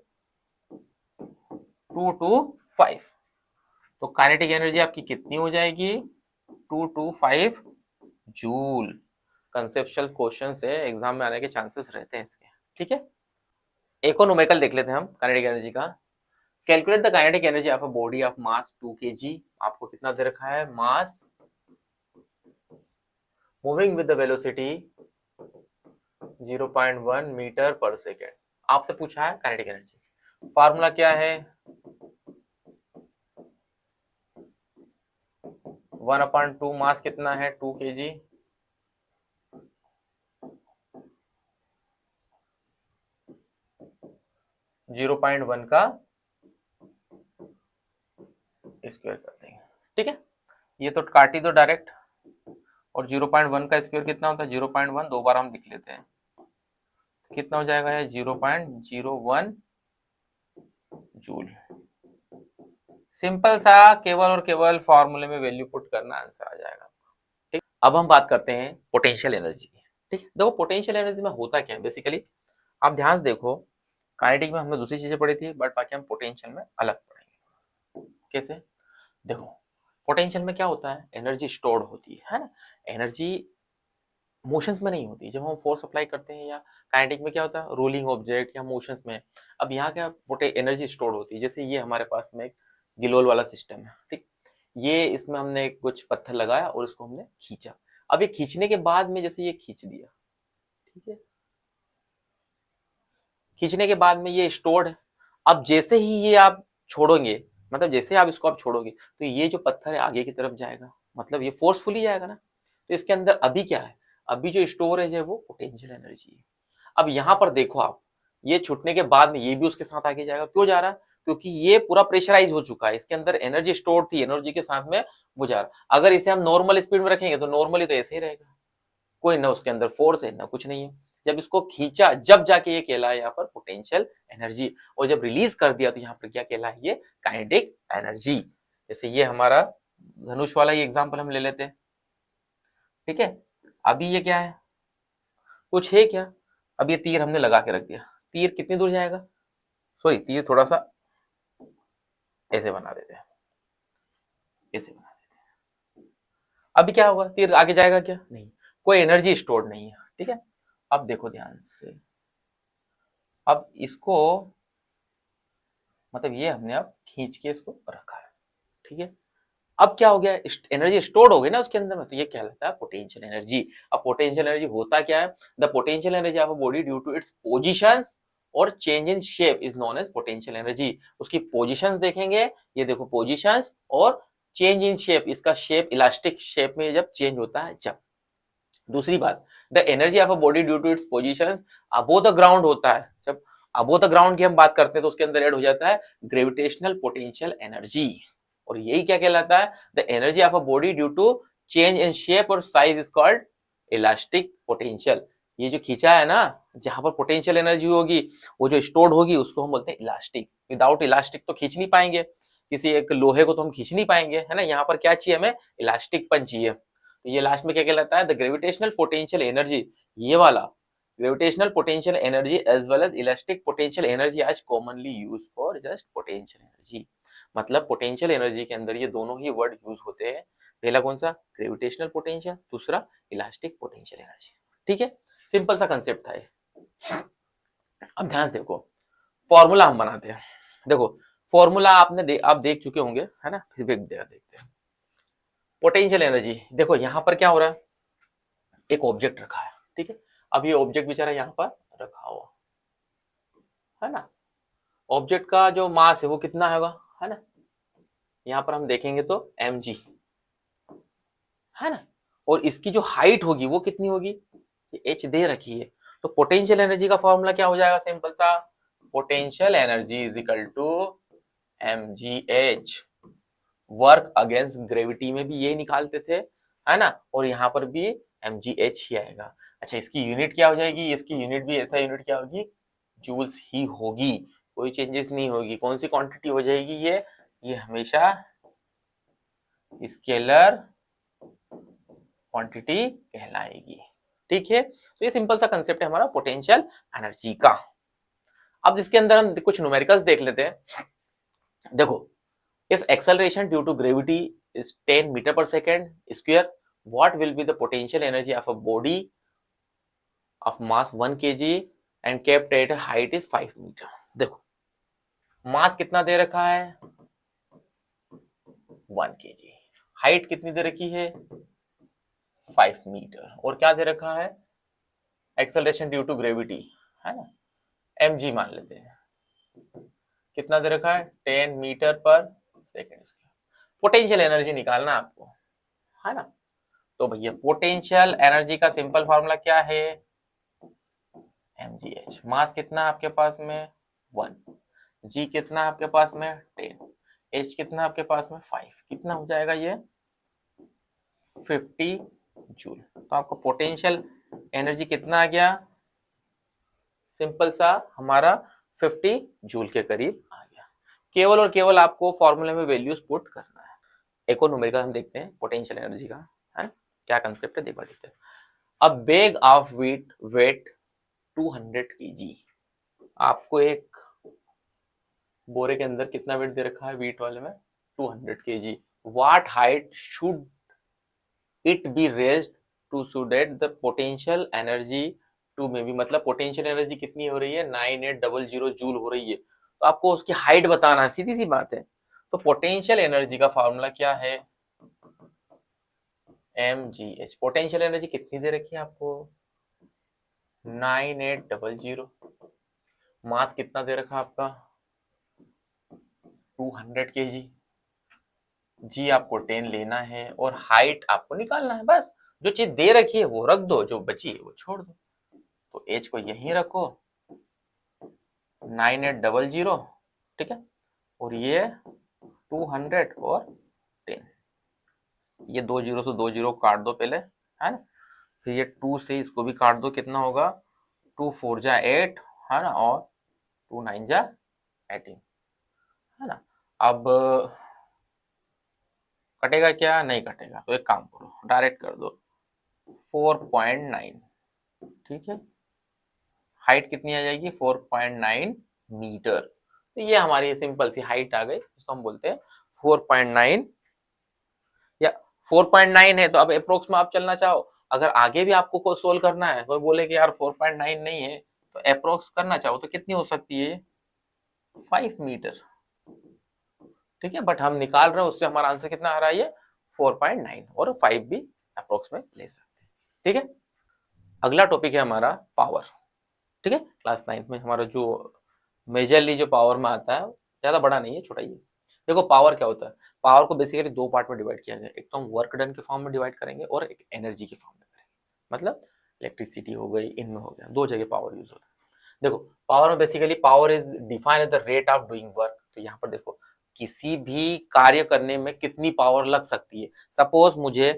2 2 5। तो काइनेटिक एनर्जी आपकी कितनी हो जाएगी 225 जूल। कंसेप्चुअल क्वेश्चन से एग्जाम में आने के चांसेस रहते हैं इसके, ठीक है। एक और न्यूमेरिकल देख लेते हैं हम काइनेटिक एनर्जी का। Calculate the kinetic energy of a body of mass 2 kg। आपको कितना दे रखा है, mass moving with the velocity 0.1 metre per second. आपसे पूछा है काइनेटिक एनर्जी, फार्मूला क्या है 1/2, मास कितना है 2 kg, 0.1 का स्क्वायर कर देंगे, ठीक है। ये तो काट ही दो डायरेक्ट, और 0.1 का स्क्वायर कितना होता है 0.1, दो बार हम लिख लेते हैं, कितना हो जाएगा ये 0.01 जूल। सिंपल सा, केवल और केवल फॉर्मूले में वैल्यू पुट करना, आंसर आ जाएगा, ठीक। अब हम बात करते हैं पोटेंशियल एनर्जी, ठीक है। देखो पोटेंशियल एनर्जी में होता क्या है बेसिकली, आप ध्यान से देखो, काइनेटिक में हमने दूसरी चीजें पढ़ी थी, बट बाकी हम पोटेंशियल में अलग पढ़ेंगे। कैसे, देखो पोटेंशियल में क्या होता है, एनर्जी स्टोर्ड होती है ना। एनर्जी मोशंस में नहीं होती, जब हम फोर्स अप्लाई करते हैं, या काइनेटिक में क्या होता है रोलिंग ऑब्जेक्ट या मोशंस में। अब यहाँ क्या एनर्जी स्टोर्ड होती है, जैसे ये हमारे पास में एक गिलोल वाला सिस्टम है, ठीक। ये इसमें हमने कुछ पत्थर लगाया और इसको हमने खींचा। अब ये खींचने के बाद में जैसे ये खींच दिया, ठीक है, खींचने के बाद में ये स्टोर्ड है। अब जैसे ही ये आप छोड़ोगे, मतलब जैसे आप इसको आप छोड़ोगे, तो ये जो पत्थर है आगे की तरफ जाएगा, मतलब ये फोर्सफुली जाएगा ना। तो इसके अंदर अभी क्या है, अभी जो स्टोरेज है वो पोटेंशियल एनर्जी है। अब यहाँ पर देखो आप, ये छूटने के बाद में ये भी उसके साथ आगे जाएगा, क्यों जा रहा है, क्योंकि ये पूरा प्रेशराइज हो चुका है, इसके अंदर एनर्जी स्टोर थी, एनर्जी के साथ में वो जा रहा है। अगर इसे हम नॉर्मल स्पीड में रखेंगे तो नॉर्मली तो ऐसे ही रहेगा, कोई ना उसके अंदर फोर्स है ना कुछ नहीं है। जब इसको खींचा जब जाके ये कहला यहाँ पर पोटेंशियल एनर्जी, और जब रिलीज कर दिया तो यहाँ पर क्या कहला है, ये काइनेटिक एनर्जी। जैसे ये हमारा धनुष वाला ये एग्जाम्पल हम ले लेते हैं, ठीक है। अभी ये क्या है, कुछ है क्या, अब ये तीर हमने लगा के रख दिया, तीर कितनी दूर जाएगा, सॉरी तीर थोड़ा सा ऐसे बना देते हैं, ऐसे बना देते हैं। अभी क्या होगा, तीर आगे जाएगा क्या, नहीं, कोई एनर्जी स्टोर नहीं है, ठीक है। अब देखो ध्यान से, अब इसको मतलब ये हमने अब खींच के इसको रखा है, ठीक है। अब क्या हो गया, एनर्जी स्टोर्ड हो गई ना उसके अंदर में, तो ये क्या लगता है पोटेंशियल एनर्जी। अब पोटेंशियल एनर्जी होता क्या है, the potential energy of a body due to its positions और change in shape is known as potential energy. उसकी पोजीशंस देखेंगे, ये देखो पोजीशंस और चेंज इन शेप, इसका शेप इलास्टिक शेप में जब चेंज होता है जब। दूसरी बात, the energy of a body due to its positions above the ground होता है, जब अबोव द ग्राउंड की हम बात करते हैं तो उसके अंदर ऐड हो जाता है ग्रेविटेशनल पोटेंशियल एनर्जी। और यही क्या कहलाता है, the energy of a body due to change in shape और size is called elastic potential. ये जो खींचा है ना, जहां पर पोटेंशियल एनर्जी होगी वो जो स्टोर्ड होगी उसको हम बोलते हैं इलास्टिक। विदाउट इलास्टिक तो खींच नहीं पाएंगे, किसी एक लोहे को तो हम खींच नहीं पाएंगे, है ना। यहाँ पर क्या चाहिए हमें, इलास्टिक पन चाहिए। तो ये लास्ट में क्या कहलाता है, द ग्रेविटेशनल पोटेंशियल एनर्जी, ये वाला gravitational potential energy as well as elastic potential energy आज commonly use for just potential energy. मतलब पोटेंशियल एनर्जी के अंदर ये दोनों ही वर्ड यूज होते हैं। पहला कौन सा, ग्रेविटेशनल पोटेंशियल, दूसरा इलास्टिक पोटेंशियल एनर्जी, ठीक है। सिंपल सा कंसेप्ट था ये। अब ध्यान से देखो, फॉर्मूला हम बनाते हैं। देखो फॉर्मूला आप देख चुके होंगे, है ना, फिर भी देखते हैं। पोटेंशियल एनर्जी, देखो यहाँ पर क्या हो रहा है, एक ऑब्जेक्ट रखा है, ठीक है। अब ये ऑब्जेक्ट बेचारा यहाँ पर रखा हुआ है ना, ऑब्जेक्ट का जो मास है वो कितना होगा, है ना। यहाँ पर हम देखेंगे तो mg, है ना। और इसकी जो हाइट होगी वो कितनी होगी, ये h दे रखी है। तो पोटेंशियल एनर्जी का फॉर्मूला क्या हो जाएगा, सिंपल सा, potential energy is equal to mgh। Work against gravity में भी ये निकालते थे, है ना, और यहाँ पर भी mgh ही आएगा। अच्छा इसकी यूनिट क्या हो जाएगी, इसकी यूनिट भी ऐसा यूनिट क्या होगी, जूल्स ही होगी, कोई चेंजेस नहीं होगी। कौन सी क्वांटिटी हो जाएगी ये हमेशा स्केलर क्वांटिटी कहलाएगी, ठीक है। तो ये सिंपल सा कंसेप्ट है हमारा पोटेंशियल एनर्जी का। अब इसके अंदर हम कुछ न्यूमेरिकल्स देख लेते हैं। देखो, if acceleration due to gravity is 10 meter per second square, what will be the potential energy of a body of mass 1 kg and kept at a height is 5 meter। देखो मास कितना दे रखा है 1 kg, हाइट कितनी दे रखी है 5 metre, और क्या दे रखा है एक्सेलरेशन ड्यू टू ग्रेविटी, है ना, mg मान लेते हैं, कितना दे रखा है 10 metre per second. Potential energy निकालना आपको, है ना। तो भैया पोटेंशियल एनर्जी का सिंपल फॉर्मूला क्या है, mgh। मास कितना आपके पास में 1, g कितना आपके पास में 10, h कितना आपके पास में 5, कितना हो जाएगा ये 50 जूल। तो आपको पोटेंशियल एनर्जी कितना आ गया, सिंपल सा हमारा 50 जूल के करीब आ गया। केवल और केवल आपको फॉर्मूले में वैल्यूज पुट करना है। एक और न्यूमेरिकल हम देखते हैं पोटेंशियल एनर्जी का, है क्या कंसेप्ट है देखा देखते हैं। A bag of wheat weight 200 kg, आपको एक बोरे के अंदर कितना वेट दे रखा है व्हीट वाले में 200 kg। What height should it be raised to so that the potential energy to में भी, मतलब पोटेंशियल एनर्जी कितनी हो रही है 9800 जूल हो रही है। तो आपको उसकी हाइट बताना है, सीधी सी बात है। तो पोटेंशियल एनर्जी का फॉर्मूला क्या है mgh। पोटेंशियल एनर्जी कितनी दे रखी है आपको 9800, मास कितना दे रखा आपका 200 kg, जी आपको 10 लेना है और हाइट आपको निकालना है। बस जो चीज दे रखी है वो रख दो, जो बची है वो छोड़ दो। तो एच को यहीं रखो 9800, ठीक है, और ये 200 और 10, ये 2 जीरो से 2 जीरो काट दो पहले, है ना। फिर ये 2 से इसको भी काट दो, कितना होगा 2 4 जा 8 है ना, और 2 9 जा 18 है ना। अब कटेगा क्या, नहीं कटेगा, तो एक काम करो डायरेक्ट कर दो 4.9, ठीक है। हाइट कितनी आ जाएगी 4.9 मीटर। तो ये हमारी सिंपल सी हाइट आ गई, इसको हम बोलते हैं 4.9 या 4.9 है। तो अब अप्रोक्स में आप चलना चाहो, अगर आगे भी आपको को सोल्व करना है, कोई बोले कि यार 4.9 नहीं है, तो अप्रोक्स करना चाहो तो कितनी हो सकती है 5 मीटर, ठीक है। बट हम निकाल रहे हैं, उससे हमारा आंसर कितना आ रहा है ये 4.9, और 5 भी अप्रोक्स में ले सकते हैं, ठीक है। अगला टॉपिक है हमारा पावर, ठीक है। क्लास 9 में हमारा जो मेजरली जो पावर में आता है, ज्यादा बड़ा नहीं है, छोटा ही है। देखो पावर क्या होता है, पावर को बेसिकली दो पार्ट में डिवाइड किया गया है। एक तो हम वर्क डन के फॉर्म में डिवाइड करेंगे और एक एनर्जी के फॉर्म में करेंगे। मतलब इलेक्ट्रिसिटी हो गई, इनमें हो गया, दो जगह पावर यूज होता है। देखो पावर में basically power is defined as the rate of doing work. तो यहाँ पर देखो किसी भी कार्य करने में कितनी पावर लग सकती है। सपोज मुझे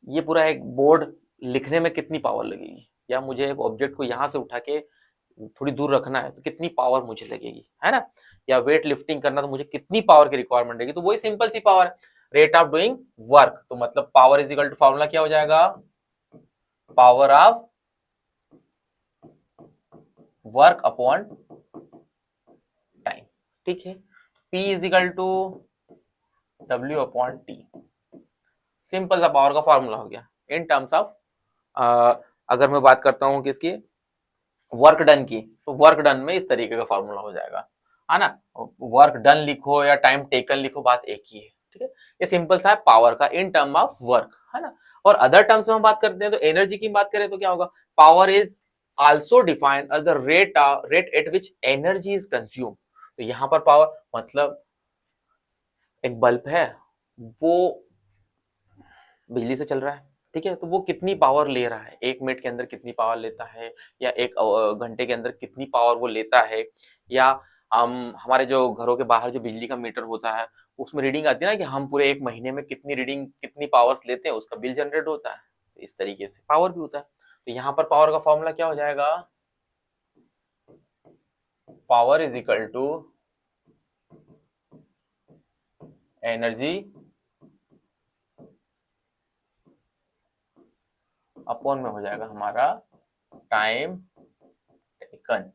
ये पूरा एक बोर्ड लिखने में कितनी पावर लगेगी, या मुझे एक ऑब्जेक्ट को यहाँ से उठा के थोड़ी दूर रखना है तो कितनी पावर मुझे लगेगी, है ना। या वेट लिफ्टिंग करना तो मुझे कितनी पावर की रिक्वायरमेंट रहेगी। तो वही सिंपल सी पावर है, रेट ऑफ डूइंग वर्क। तो मतलब power is equal to formula क्या हो जाएगा, power of work upon time, ठीक है। P is equal to W upon T. Simple सा पावर का फॉर्मूला हो गया। इन टर्म्स ऑफ अगर मैं बात करता हूँ किसकी, वर्क डन की, तो वर्क डन में इस तरीके का फॉर्मूला हो जाएगा, है ना। वर्क डन लिखो या टाइम टेकन लिखो, बात एक ही है, ठीक है। ये सिंपल सा है पावर का इन टर्म ऑफ वर्क, है ना। और अदर टर्म्स में हम बात करते हैं तो एनर्जी की बात करें तो क्या होगा, power is also defined as the rate at which energy is consume. तो यहाँ पर पावर मतलब एक बल्ब है, वो बिजली से चल रहा है, ठीक है। तो वो कितनी पावर ले रहा है, 1 मिनट के अंदर कितनी पावर लेता है, या 1 घंटे के अंदर कितनी पावर वो लेता है। या हम हमारे जो घरों के बाहर जो बिजली का मीटर होता है, उसमें रीडिंग आती है ना कि हम पूरे 1 महीने में कितनी रीडिंग कितनी पावर्स लेते हैं, उसका बिल जनरेट होता है। तो इस तरीके से पावर भी होता है। तो यहाँ पर पावर का फॉर्मूला क्या हो जाएगा, power is equal to energy upon में हो जाएगा हमारा टाइम टेकन।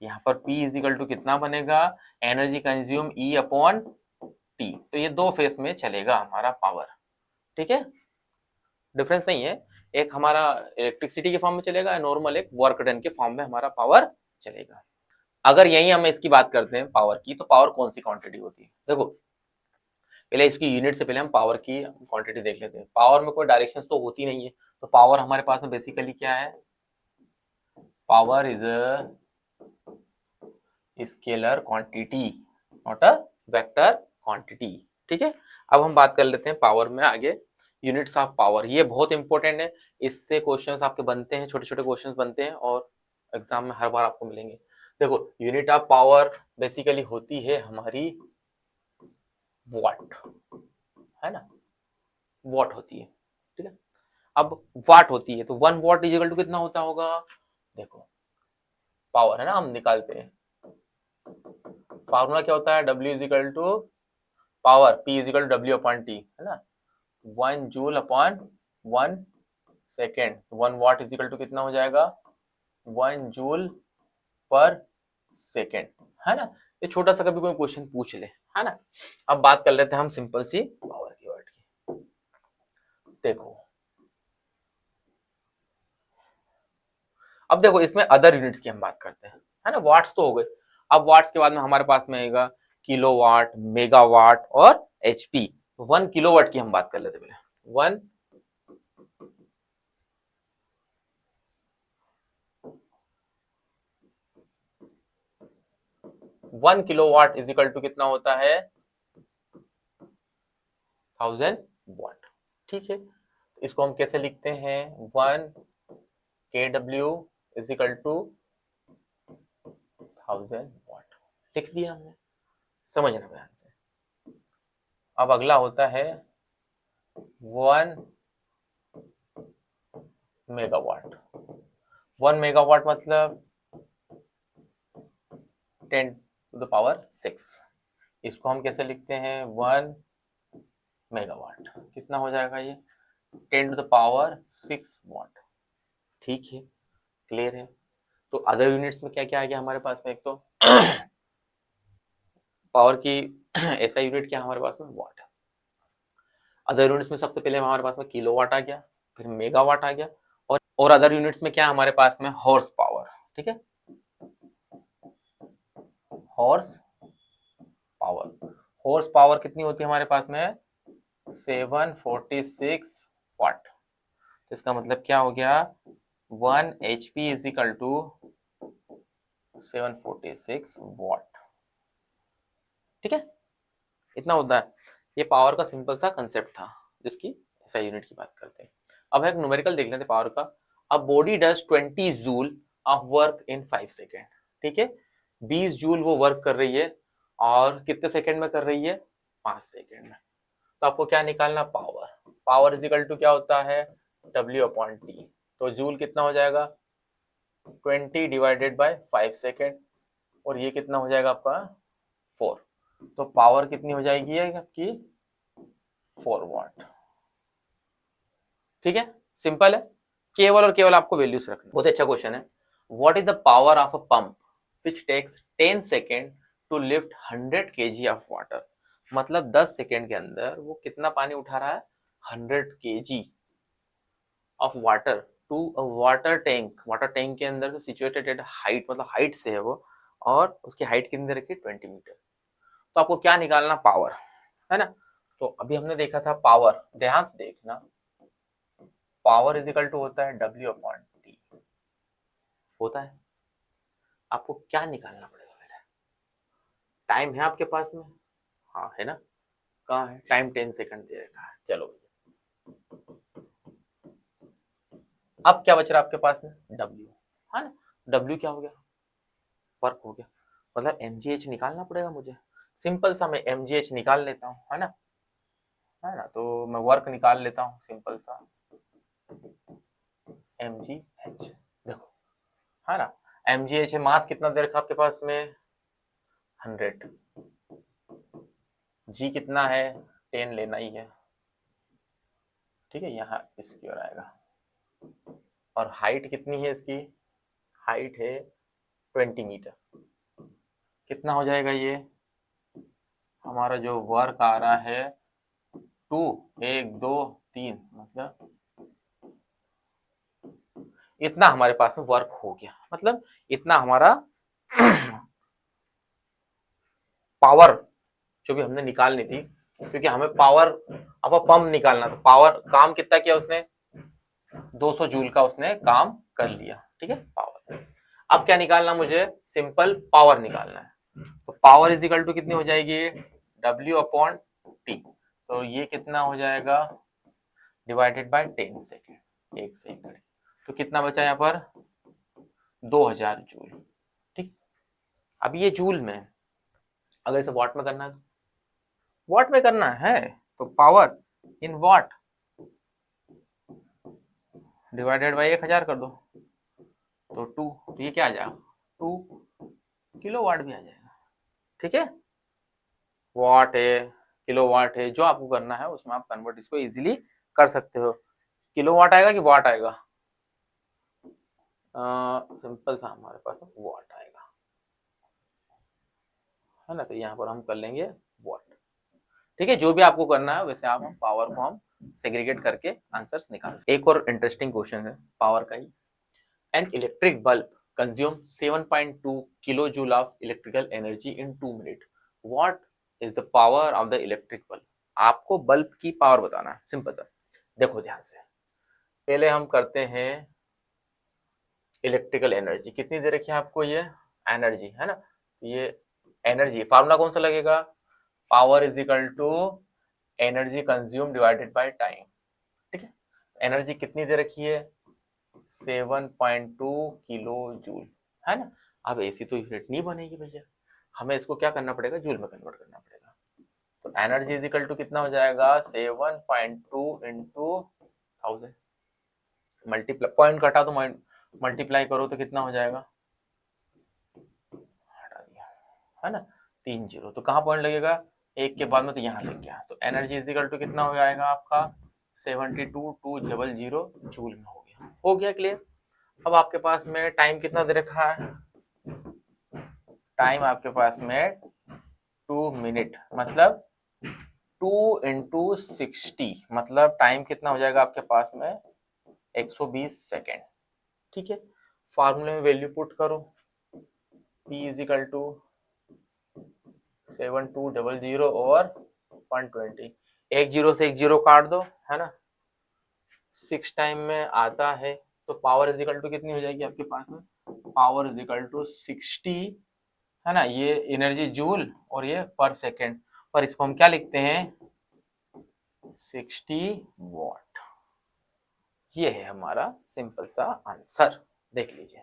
यहाँ पर P इज इक्वल टू कितना बनेगा, energy consume E upon T. तो ये दो फेस में चलेगा हमारा पावर, ठीक है। डिफरेंस नहीं है, एक हमारा इलेक्ट्रिसिटी के फॉर्म में चलेगा, नॉर्मल एक वर्क डन के फॉर्म में हमारा पावर चलेगा। अगर यही हम इसकी बात करते हैं पावर की, तो पावर कौन सी क्वांटिटी होती है। देखो पहले इसकी यूनिट से पहले हम पावर की क्वांटिटी देख लेते हैं। पावर में कोई डायरेक्शन तो होती नहीं है, तो पावर हमारे पास में बेसिकली क्या है, power is scalar quantity not a vector quantity, ठीक है। अब हम बात कर लेते हैं पावर में आगे, यूनिट्स ऑफ पावर। ये बहुत इंपॉर्टेंट है, इससे क्वेश्चंस आपके बनते हैं, छोटे छोटे क्वेश्चंस बनते हैं और एग्जाम में हर बार आपको मिलेंगे। देखो यूनिट ऑफ पावर बेसिकली होती है हमारी वॉट, है ना, वॉट होती है, ठीक है। अब वाट होती है तो 1 वॉट इज इक्वल टू कितना होता होगा, देखो पावर है ना, हम निकालते हैं, फार्मूला क्या होता है, W is equal to power, P is equal to W upon T, है ना। 1 joule upon 1 second, 1 watt is equal to कितना हो जाएगा 1 जूल पर सेकेंड, है ना। ये छोटा सा कभी कोई क्वेश्चन पूछ ले, है ना। अब बात कर लेते हैं हम सिंपल सी पावर की वर्ड की। देखो अब देखो इसमें अदर यूनिट्स की हम बात करते हैं, है ना। वाट्स तो हो गए, अब वाट्स के बाद में हमारे पास में आएगा किलोवाट, मेगावाट और एचपी। 1 किलोवाट की हम बात कर लेते हैं पहले। 1 किलोवाट इज इक्वल टू कितना होता है 1000 वॉट, ठीक है। इसको हम कैसे लिखते हैं, 1 kW is equal to 1000 watt, लिख दिया हमने, समझना ध्यान से। अब अगला होता है 1 मेगावाट। 1 मेगावाट मतलब 10⁶। इसको हम कैसे लिखते हैं, 1 मेगावाट कितना हो जाएगा ये, 10⁶ वाट। ठीक है, क्लियर है। तो अदर यूनिट्स में क्या क्या आ गया हमारे पास में, एक तो पावर की ऐसा यूनिट क्या हमारे पास में, वाट। अदर यूनिट्स में सबसे पहले हमारे पास में किलोवाट आ गया, फिर मेगावाट आ गया, और अदर यूनिट्स में क्या हमारे पास में, हॉर्स पावर। ठीक है, हॉर्स पावर। हॉर्स पावर कितनी होती है हमारे पास में, 746 वाट। तो इसका मतलब क्या हो गया, 1 HP इज इक्वल टू 746 वाट। ठीक है, इतना होता है। ये पावर का सिंपल सा कंसेप्ट था, जिसकी ऐसा यूनिट की बात करते हैं। अब एक न्यूमेरिकल देख लेते हैं पावर का। अब body does 20 joule of work in 5 second. ठीक है, 20 जूल वो वर्क कर रही है, और कितने सेकेंड में कर रही है, 5 सेकेंड में। तो आपको क्या निकालना, power. Power is equal to क्या होता है, W/T। तो जूल कितना हो जाएगा, 20 डिवाइडेड बाय 5 सेकेंड, और ये कितना हो जाएगा आपका, 4। तो पावर कितनी हो जाएगी आपकी, 4 वाट। ठीक है, सिंपल है, केवल और केवल आपको वैल्यूज रखना। बहुत अच्छा क्वेश्चन है। What is the power of a pump which takes 10 seconds to lift 100 kg of water. मतलब 10 सेकेंड के अंदर वो कितना पानी उठा रहा है, 100 kg of water to a water tank. Water tank के अंदर से सिचुएटेड एट हाइट, मतलब हाइट से है वो, और उसकी हाइट कितनी रखी, 20 मीटर। तो आपको क्या निकालना, पावर, है ना। तो अभी हमने देखा था पावर, ध्यान से देखना, पावर इज इक्वल टू होता है W/T होता है। आपको क्या निकालना पड़ेगा पहले, टाइम है आपके पास में, हाँ है ना, कहाँ है टाइम, 10 सेकंड दे रखा है। चलो अब क्या बच रहा है आपके पास में, W, है ना। W क्या हो गया, वर्क हो गया, मतलब mgh निकालना पड़ेगा मुझे। सिंपल सा मैं mgh निकाल लेता हूँ, है ना। तो मैं वर्क निकाल लेता हूँ, सिंपल सा mgh। देखो, है ना, mgh है, मास कितना दे रखा आपके पास में, 100। g कितना है, 10 लेना ही है। ठीक है, यहाँ इसकी ओर आएगा, और हाइट कितनी है इसकी, हाइट है 20 मीटर। कितना हो जाएगा ये, हमारा जो वर्क आ रहा है 2, 1 2 3, मतलब इतना हमारे पास में वर्क हो गया। मतलब इतना हमारा पावर जो भी हमने निकालनी थी, क्योंकि हमें पावर अब पंप निकालना था। पावर काम कितना किया उसने, 200 जूल का उसने काम कर लिया। ठीक है, पावर। अब क्या निकालना मुझे, सिंपल पावर निकालना है। तो पावर इज इक्वल टू कितनी हो जाएगी, W/T। तो ये कितना हो जाएगा, डिवाइडेड बाय 10 सेकेंड, 1 सेकेंड। तो कितना बचा यहाँ पर, 2000 जूल। ठीक, अब ये जूल में, अगर इसे वाट में करना है, वाट में करना है, तो power in watt divided by 1000 कर दो, तो 2। तो ये क्या आ जाएगा, 2 किलोवाट भी आ जाएगा। ठीक है, वाट है, किलोवाट है, जो आपको करना है उसमें आप कन्वर्ट इसको इजीली कर सकते हो। किलोवाट आएगा कि वाट आएगा, सिंपल सा हमारे पास वाट आएगा, है ना। तो यहाँ पर हम कर लेंगे वाट। ठीक है, जो भी आपको करना है वैसे आप पावर को हम सेग्रीगेट करके आंसर्स निकाल सकते। एक और इंटरेस्टिंग क्वेश्चन है पावर का ही। An electric bulb consume 7.2 kilojoule of electrical energy in 2 minute. What is the power of the electric bulb. आपको बल्ब की पावर बताना है, सिंपल सा। देखो ध्यान से, पहले हम करते हैं इलेक्ट्रिकल एनर्जी कितनी दे रखी है आपको, ये एनर्जी, है ना। ये एनर्जी फार्मूला कौन सा लगेगा, power is equal to energy consume divided by time. ठीक है, एनर्जी कितनी दे रखी है, 7.2 किलो जूल, है ना। अब ऐसी तो यूनिट नहीं बनेगी भैया, हमें इसको क्या करना पड़ेगा, जूल में कन्वर्ट करना पड़ेगा। तो एनर्जी इज इक्वल टू कितना हो जाएगा, 7.2 इंटू 1000। मल्टीप्लाई, पॉइंट घटा तो मल्टीप्लाई करो तो कितना हो जाएगा, हटा दिया, है ना, 3 जीरो, तो कहाँ पॉइंट लगेगा, एक के बाद में, तो यहाँ लग गया, तो एनर्जी इजिकल टू कितना हो जाएगा आपका 72,200 जूल में हो गया क्लियर। अब आपके पास में टाइम कितना दे रखा है, टाइम आपके पास में 2 मिनट, मतलब 2 इंटू 60, मतलब टाइम कितना हो जाएगा आपके पास में 120 सेकेंड। ठीक है, फार्मूले में वैल्यू पुट करो, P इजिकल टू 7200 और 120, एक जीरो से एक जीरो काट दो, है ना, 6 टाइम में आता है, तो पावर इजिकल टू कितनी हो जाएगी आपके पास में, पावर इजिकल टू 60, है ना, ये एनर्जी जूल और ये पर सेकेंड, और इसको हम क्या लिखते हैं 60 वॉट। ये है हमारा सिंपल सा आंसर, देख लीजिए।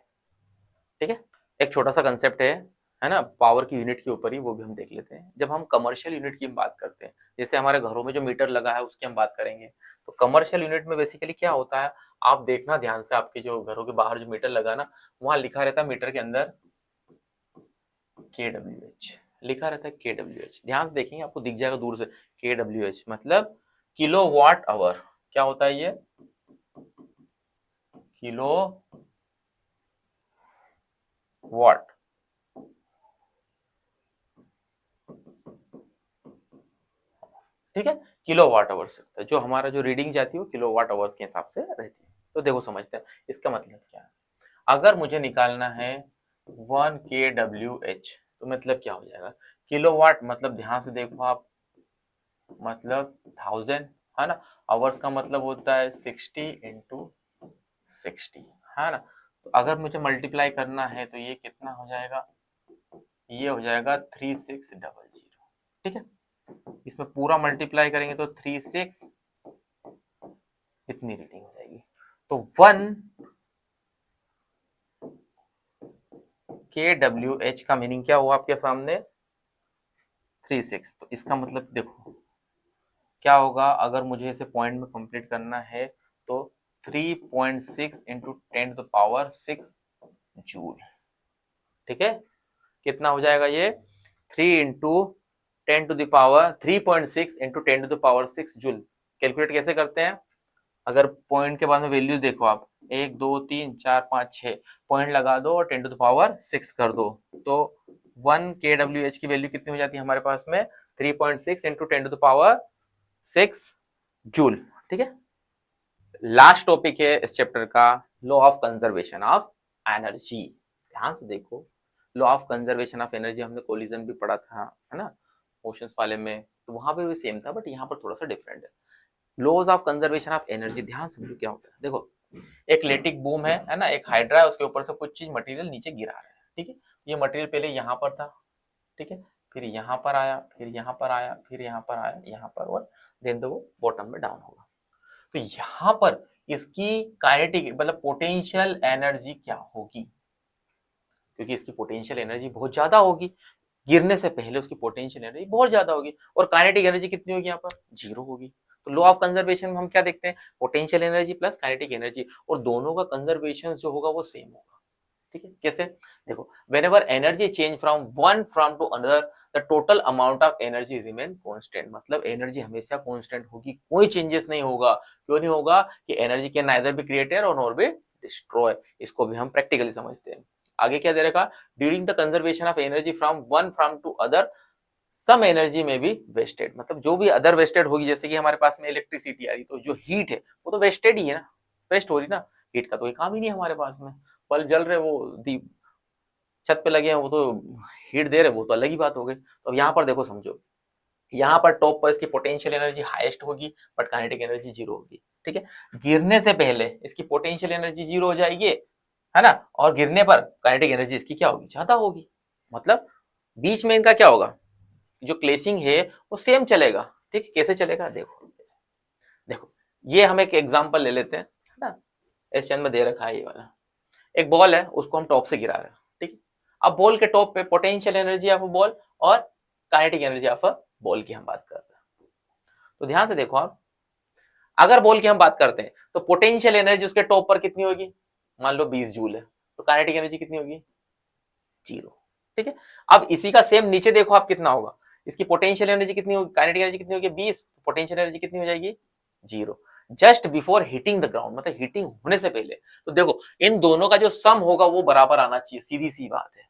ठीक है, एक छोटा सा कंसेप्ट है ना, पावर की यूनिट के ऊपर ही, वो भी हम देख लेते हैं। जब हम कमर्शियल यूनिट की बात करते हैं, जैसे हमारे घरों में जो मीटर लगा है उसकी हम बात करेंगे, तो कमर्शियल यूनिट में बेसिकली क्या होता है, आप देखना ध्यान से, आपके जो घरों के बाहर जो मीटर लगा ना, वहां लिखा रहता है मीटर के अंदर KWH, लिखा रहता है KWH, ध्यान से देखेंगे आपको दिख जाएगा दूर से, KWH मतलब किलो वाट आवर। क्या होता है ये, किलो वाट, ठीक है, किलो वाट आवर से होता है, जो हमारा जो रीडिंग जाती है वो किलो वाट आवर्स के हिसाब से रहती है। तो देखो समझते हैं इसका मतलब क्या है, अगर मुझे निकालना है 1 KWH, तो मतलब क्या हो जाएगा, किलोवाट मतलब ध्यान से देखो आप, मतलब 1000, है ना, आवर्स का मतलब होता है 60 इंटू 60, है ना, तो अगर मुझे मल्टीप्लाई करना है तो ये कितना हो जाएगा, ये हो जाएगा 3600, ठीक है, इसमें पूरा मल्टीप्लाई करेंगे तो 36, इतनी रीडिंग हो जाएगी। तो 1 KWH का मीनिंग क्या हुआ आपके सामने, 36, तो इसका मतलब देखो क्या होगा, अगर मुझे इसे पॉइंट में कंप्लीट करना है तो 3.6 इंटू 10⁻6 जूल, ठीक है, कितना हो जाएगा ये 3 इंटू 3.6 इंटू 10⁻6 जूल। कैलकुलेट कैसे करते हैं, अगर पॉइंट के बाद में वैल्यूज देखो आप, 1 2 3 4 5 6 पॉइंट लगा दो और 10⁻6 कर दो, तो 1 KWH की वैल्यू कितनी हो जाती है हमारे पास में 3.6 इंटू 10⁻6 जूल। ठीक है, लास्ट टॉपिक है इस चैप्टर का, law of conservation of energy. ध्यान से देखो, law of conservation of energy हमने कोलिजन भी पढ़ा था, है ना, ओशंस वाले में, तो वहां पे भी सेम था, बट यहाँ पर थोड़ा सा डिफरेंट है। Laws of conservation of energy, ध्यान से समझो क्या होता है, देखो एक लेटिक बूम है ना, एक हाइड्रा है, उसके ऊपर से कुछ चीज मटेरियल नीचे गिरा रहा है, ठीक है, ये मटेरियल पहले यहाँ पर था, ठीक है, फिर यहाँ पर आया, फिर यहाँ पर आया, फिर यहाँ पर आया, यहाँ पर, और देन तो वो बॉटम में डाउन होगा। तो यहाँ पर इसकी काइनेटिक मतलब पोटेंशियल एनर्जी क्या होगी, क्योंकि इसकी पोटेंशियल एनर्जी बहुत ज्यादा होगी, गिरने से पहले उसकी पोटेंशियल एनर्जी बहुत ज्यादा होगी, और काइनेटिक एनर्जी कितनी होगी यहाँ पर, जीरो होगी। तो लॉ ऑफ कंजर्वेशन में हम क्या देखते हैं, potential energy plus kinetic energy, और दोनों का कंजर्वेशन जो होगा वो सेम होगा। ठीक है, कैसे, देखो whenever energy change from one from to another the total amount of energy remain constant, मतलब एनर्जी हमेशा कांस्टेंट होगी, कोई चेंजेस नहीं होगा। क्यों नहीं होगा, कि energy can neither be created और नॉर बी डिस्ट्रॉय, इसको भी हम प्रैक्टिकली समझते हैं। आगे क्या दे रखा, during the conservation of energy from one from to other some energy में भी वेस्टेड, मतलब जो भी अदर वेस्टेड होगी, जैसे कि हमारे पास में इलेक्ट्रिसिटी आ रही, तो जो हीट है वो तो वेस्टेड ही है ना, वेस्ट हो रही ना, हीट का तो कोई काम ही नहीं है हमारे पास में, बल्ब जल रहे वो दीप छत पे लगे हैं वो तो हीट दे रहे, वो तो अलग ही बात हो गई। तो यहाँ पर देखो समझो, यहाँ पर टॉप पर इसकी पोटेंशियल एनर्जी हाईएस्ट होगी, बट काइनेटिक एनर्जी जीरो होगी। ठीक है, गिरने से पहले इसकी पोटेंशियल एनर्जी जीरो हो जाएगी, है ना, और गिरने पर काइनेटिक एनर्जी इसकी क्या होगी, ज्यादा होगी, मतलब बीच में इनका क्या होगा, जो क्लेशिंग है वो सेम चलेगा। ठीक है, कैसे चलेगा, देखो देखो, ये हम एक एग्जांपल ले लेते हैं, है ना, एशियन में दे रखा है ये वाला, एक बॉल है, उसको हम टॉप से गिरा रहे हैं, ठीक है, अब बॉल के टॉप पे potential energy of a ball और kinetic energy of a ball की हम बात कर रहे हैं। तो ध्यान से देखो आप, अगर बोल की हम बात करते हैं तो पोटेंशियल एनर्जी उसके टॉप पर कितनी होगी, मान लो 20 जूल है, तो काइनेटिक एनर्जी कितनी होगी, 0। ठीक है, अब इसी का सेम नीचे देखो आप कितना होगा, इसकी पोटेंशियल एनर्जी कितनी होगी, काइनेटिक एनर्जी कितनी होगी 20, पोटेंशियल एनर्जी कितनी हो जाएगी 0, just before hitting the ground, मतलब हिटिंग होने से पहले। तो देखो इन दोनों का जो सम होगा वो बराबर आना चाहिए, सीधी सी बात है,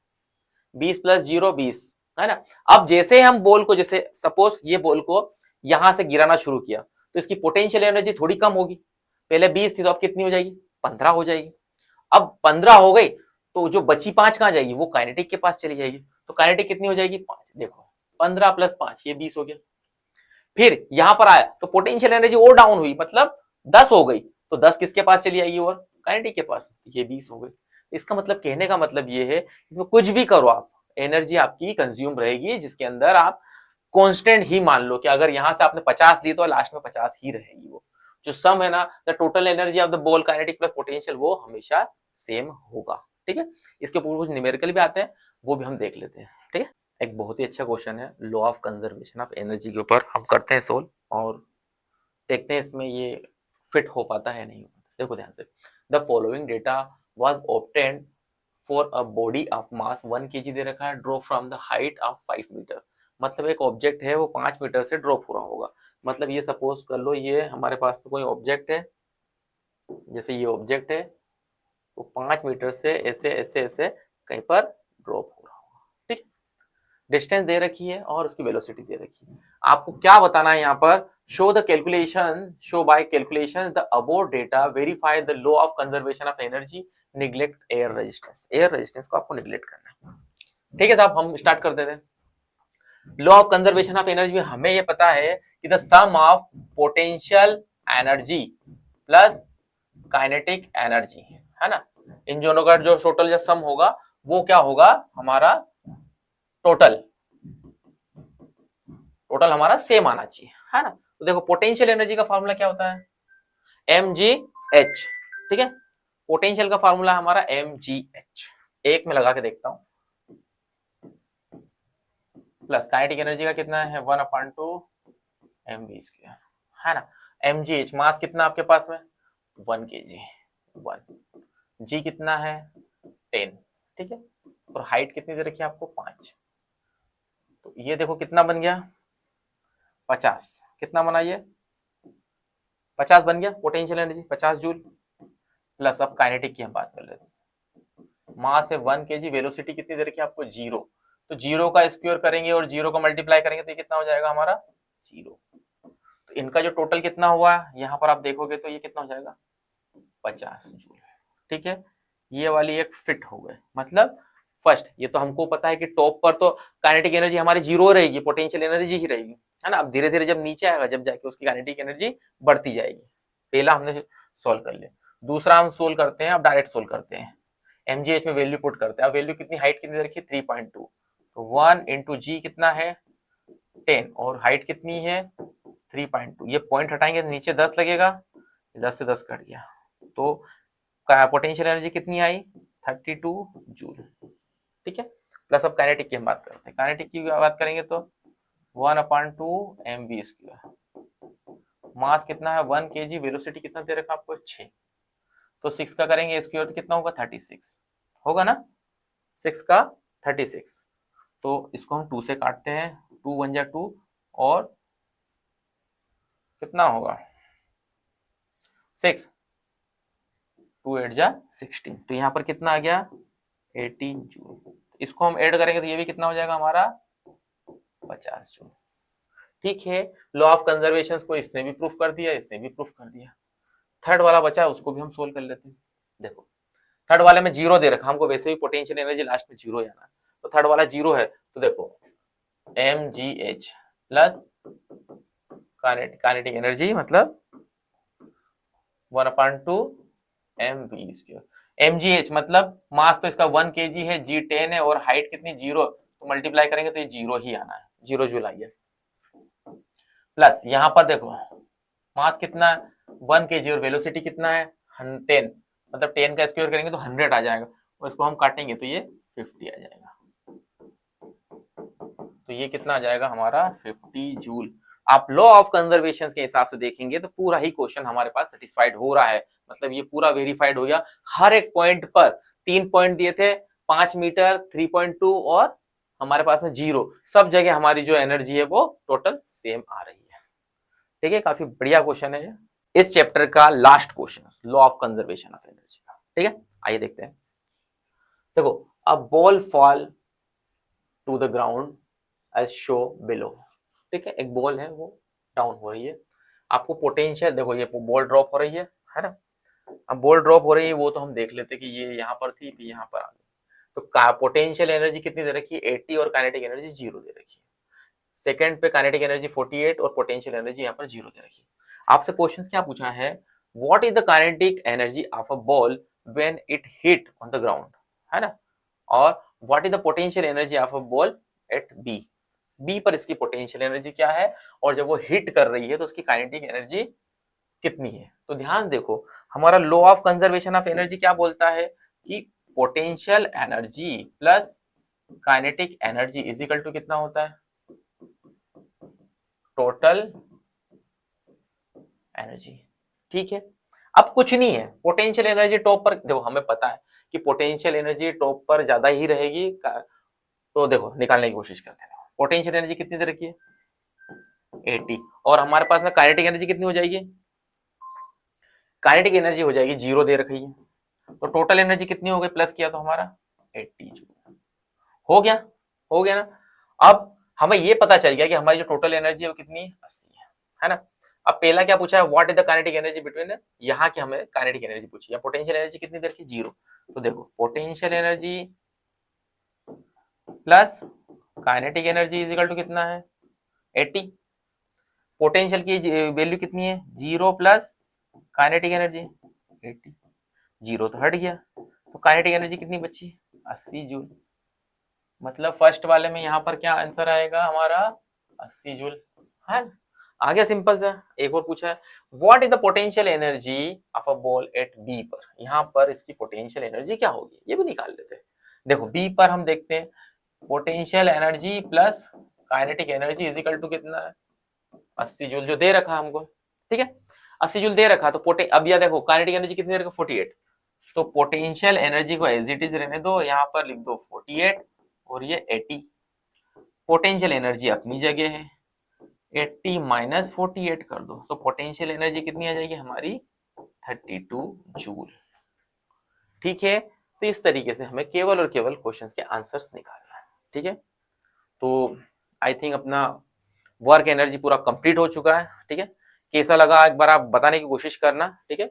20 + 0 20, है ना। अब जैसे हम बॉल को, जैसे सपोज ये बॉल को यहां से गिराना शुरू किया तो इसकी पोटेंशियल एनर्जी थोड़ी कम होगी, पहले 20 थी तो अब कितनी हो जाएगी, 15 हो जाएगी। अब 15 हो गई तो जो बची 5 कहां जाएगी, वो काइनेटिक के पास चली जाएगी, तो काइनेटिक कितनी हो जाएगी 5, देखो 15 + 5 ये 20 हो गया। फिर यहां पर आया तो पोटेंशियल एनर्जी और डाउन हुई, मतलब 10 हो गई, तो 10 किसके पास चली जाएगी, और काइनेटिक के पास, ये 20 हो गई। इसका मतलब, कहने का मतलब ये है, इसमें कुछ भी करो आप, एनर्जी आपकी कंज्यूम रहेगी, जिसके अंदर आप कांस्टेंट ही मान लो कि अगर यहां से आपने 50 ली तो लास्ट में 50 ही रहेगी, वो जो सम है ना, the total energy of the ball kinetic plus potential, वो हमेशा सेम होगा। ठीक है, इसके ऊपर कुछ न्यूमेरिकल भी आते हैं, वो भी हम देख लेते हैं। ठीक है, एक बहुत ही अच्छा क्वेश्चन है law of conservation of energy के ऊपर, हम करते हैं सोल्व और देखते हैं इसमें ये फिट हो पाता है नहीं हो पाता। देखो ध्यान से, the following data was obtained for a body of mass 1 kg दे रखा है, drop from the height of 5 metre, मतलब एक ऑब्जेक्ट है वो 5 मीटर से ड्रॉप हो रहा होगा। मतलब ये सपोज कर लो, ये हमारे पास तो कोई ऑब्जेक्ट है, जैसे ये ऑब्जेक्ट है, वो 5 मीटर से ऐसे ऐसे ऐसे कहीं पर ड्रॉप हो रहा होगा। ठीक, डिस्टेंस दे रखी है और उसकी वेलोसिटी दे रखी है। आपको क्या बताना है यहाँ पर, show the calculation, show by calculation the above data, verify the law of conservation of energy, neglect air resistance, air resistance को आपको निग्लेक्ट करना है। ठीक है साहब, हम स्टार्ट कर देते हैं। Law of conservation of energy में हमें यह पता है कि the sum of potential energy plus kinetic energy, है ना, इन दोनों का जो टोटल जो सम होगा वो क्या होगा, हमारा टोटल हमारा सेम आना चाहिए, है ना। तो देखो पोटेंशियल एनर्जी का फार्मूला क्या होता है, mgh। ठीक है, पोटेंशियल का फार्मूला हमारा mgh, एक में लगा के देखता हूं, प्लस काइनेटिक एनर्जी का कितना है 1/2 mv², है ना। mgh मास कितना आपके पास में 1 kg, 1 g कितना है 10, ठीक है, और हाइट कितनी दे रखी है आपको 5, तो ये देखो कितना बन गया 50, कितना बना ये 50 बन गया, पोटेंशियल एनर्जी 50 जूल, प्लस अब काइनेटिक की हम बात कर लेते हैं, मास है 1 kg, वेलोसिटी कितनी दे रखी है आपको 0, तो 0 का स्क्वायर करेंगे और 0 का मल्टीप्लाई करेंगे तो ये कितना हो जाएगा हमारा 0, तो इनका जो टोटल कितना हुआ यहाँ पर आप देखोगे तो ये कितना हो जाएगा 50 जूल। ठीक है, ये वाली एक फिट हो गए, मतलब फर्स्ट ये तो हमको पता है कि टॉप पर तो काइनेटिक एनर्जी हमारी 0 रहेगी, पोटेंशियल एनर्जी ही रहेगी, है ना। अब धीरे धीरे जब नीचे आएगा, जब जाके उसकी काइनेटिक एनर्जी बढ़ती जाएगी। पहला हमने सोल्व कर लिया, दूसरा हम सोल्व करते हैं, अब डायरेक्ट सोल्व करते हैं, mgh में वैल्यू पुट करते हैं। अब वैल्यू कितनी, हाइट कितनी रखी 3.2, तो 1 × g कितना है 10 और हाइट कितनी है 3.2, ये पॉइंट हटाएंगे नीचे 10 लगेगा, 10 से 10 कट गया, तो पोटेंशियल एनर्जी कितनी आई 32 जूल। ठीक है, प्लस अब काइनेटिक की हम बात करते हैं, काइनेटिक की बात करेंगे तो 1/2 mv², मास कितना है 1 kg, वेलोसिटी कितना दे रखा आपको 6, तो 6 का करेंगे स्क्वायर तो कितना होगा 36 होगा ना, 6 का 36, तो इसको हम 2 से काटते हैं, 2 × 1 = 2 और कितना होगा 6, 2 × 8 = 16, तो यहाँ पर कितना आ गया 18 जूल। इसको हम ऐड करेंगे तो ये भी कितना हो जाएगा हमारा 50 जूल। ठीक है, लॉ ऑफ कंजर्वेशन को इसने भी प्रूफ कर दिया, इसने भी प्रूफ कर दिया। थर्ड वाला बचा, उसको भी हम सोल्व कर लेते हैं। देखो थर्ड वाले में 0 दे रखा, हमको वैसे भी पोटेंशियल एनर्जी लास्ट में 0 आना है, तो थर्ड वाला 0 है, तो देखो mgh प्लस काइनेटिक एनर्जी मतलब 1/2 mv², mgh मतलब मास तो इसका 1 kg है, g 10 है और हाइट कितनी 0, तो मल्टीप्लाई करेंगे तो ये 0 ही आना है, 0 जूल आई है। प्लस यहाँ पर देखो मास कितना 1 kg और वेलोसिटी कितना है 10, मतलब 10 का स्क्वायर करेंगे तो 100 आ जाएगा, और इसको हम काटेंगे तो ये 50 आ जाएगा, तो ये कितना आ जाएगा हमारा 50 जूल। आप लॉ ऑफ कंजर्वेशन के हिसाब से देखेंगे तो पूरा ही क्वेश्चन हमारे पास सेटिस्फाइड हो रहा है, मतलब ये पूरा वेरीफाइड हो गया। हर एक पॉइंट पर 3 पॉइंट दिए थे, 5 मीटर, 3.2 और हमारे पास में 0, सब जगह हमारी जो एनर्जी है वो टोटल सेम आ रही है। ठीक है, काफी बढ़िया क्वेश्चन है ये। इस चैप्टर का last question, law of conservation of energy का। ठीक है, आइए देखते हैं। देखो, a ball fall to the ground as show below. ठीक है, एक बॉल है वो डाउन हो रही है, आपको पोटेंशियल देखो, ये बॉल ड्रॉप हो रही है ना। अब बॉल ड्रॉप हो रही है वो तो हम देख लेते कि ये यहाँ पर थी, फिर यहाँ पर आ गई, तो पोटेंशियल एनर्जी कितनी दे रखी है 80 और काइनेटिक एनर्जी 0 दे रखी है। सेकंड पे काइनेटिक एनर्जी 48 और पोटेंशियल एनर्जी यहाँ पर 0 दे रखी है। आपसे क्वेश्चन क्या पूछा है, what is the kinetic energy of a ball when it hit on the ground, है ना, और what is the potential energy of a ball at B. B पर इसकी पोटेंशियल एनर्जी क्या है, और जब वो हिट कर रही है तो उसकी काइनेटिक एनर्जी कितनी है। तो ध्यान देखो, हमारा law of conservation of energy क्या बोलता है कि potential energy plus kinetic energy is equal to कितना होता है, टोटल एनर्जी। ठीक है, अब कुछ नहीं है, पोटेंशियल एनर्जी टॉप पर, देखो हमें पता है कि पोटेंशियल एनर्जी टॉप पर ज्यादा ही रहेगी, तो देखो निकालने की कोशिश करते हैं। पोटेंशियल एनर्जी कितनी दे रखी है 80, और हमारे पास में काइनेटिक एनर्जी कितनी हो जाएगी, काइनेटिक एनर्जी हो जाएगी 0 दे रखी है, तो टोटल एनर्जी कितनी हो गई, प्लस किया तो हमारा 80 जूल हो गया, हो गया ना। अब हमें ये पता चल गया कि हमारी जो टोटल एनर्जी है वो कितनी 80 है ना। अब पहला क्या पूछा है, what is the kinetic energy between, यहाँ की हमें काइनेटिक एनर्जी पूछी है, पोटेंशियल एनर्जी कितनी देर की 0, तो देखो potential energy plus kinetic energy is equal to कितना है 80। पोटेंशियल की वैल्यू कितनी है 0 प्लस काइनेटिक एनर्जी 80, 0 तो हट गया, तो काइनेटिक एनर्जी कितनी बची 80 जूल। मतलब फर्स्ट वाले में यहाँ पर क्या आंसर आएगा हमारा 80 जूल है। आ गया, सिंपल सा। एक और पूछा है, what is the potential energy of a ball at B पर, यहाँ पर इसकी पोटेंशियल एनर्जी क्या होगी ये भी निकाल लेते हैं। देखो बी पर हम देखते हैं, potential energy plus kinetic energy is equal to कितना है 80 जूल, जो दे रखा हमको। ठीक है, 80 जूल दे रखा, तो अब यह देखो काइनेटिक एनर्जी कितनी दे रखा 48, तो पोटेंशियल एनर्जी को एज इट इज रहने दो, यहाँ पर लिख दो 48 और ये 80। पोटेंशियल एनर्जी अपनी जगह है, 80 माइनस 48 कर दो, तो पोटेंशियल एनर्जी कितनी आ जाएगी हमारी 32 जूल। ठीक है, तो इस तरीके से हमें केवल और केवल क्वेश्चंस के आंसर्स निकालना है। ठीक है, तो आई थिंक अपना वर्क एनर्जी पूरा कंप्लीट हो चुका है। ठीक है, कैसा लगा एक बार आप बताने की कोशिश करना। ठीक है,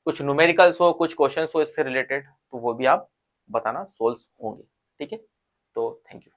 कुछ न्यूमेरिकल्स हो, कुछ क्वेश्चंस हो इससे रिलेटेड, तो वो भी आप बताना, सोल्व होंगे। ठीक है, तो थैंक यू।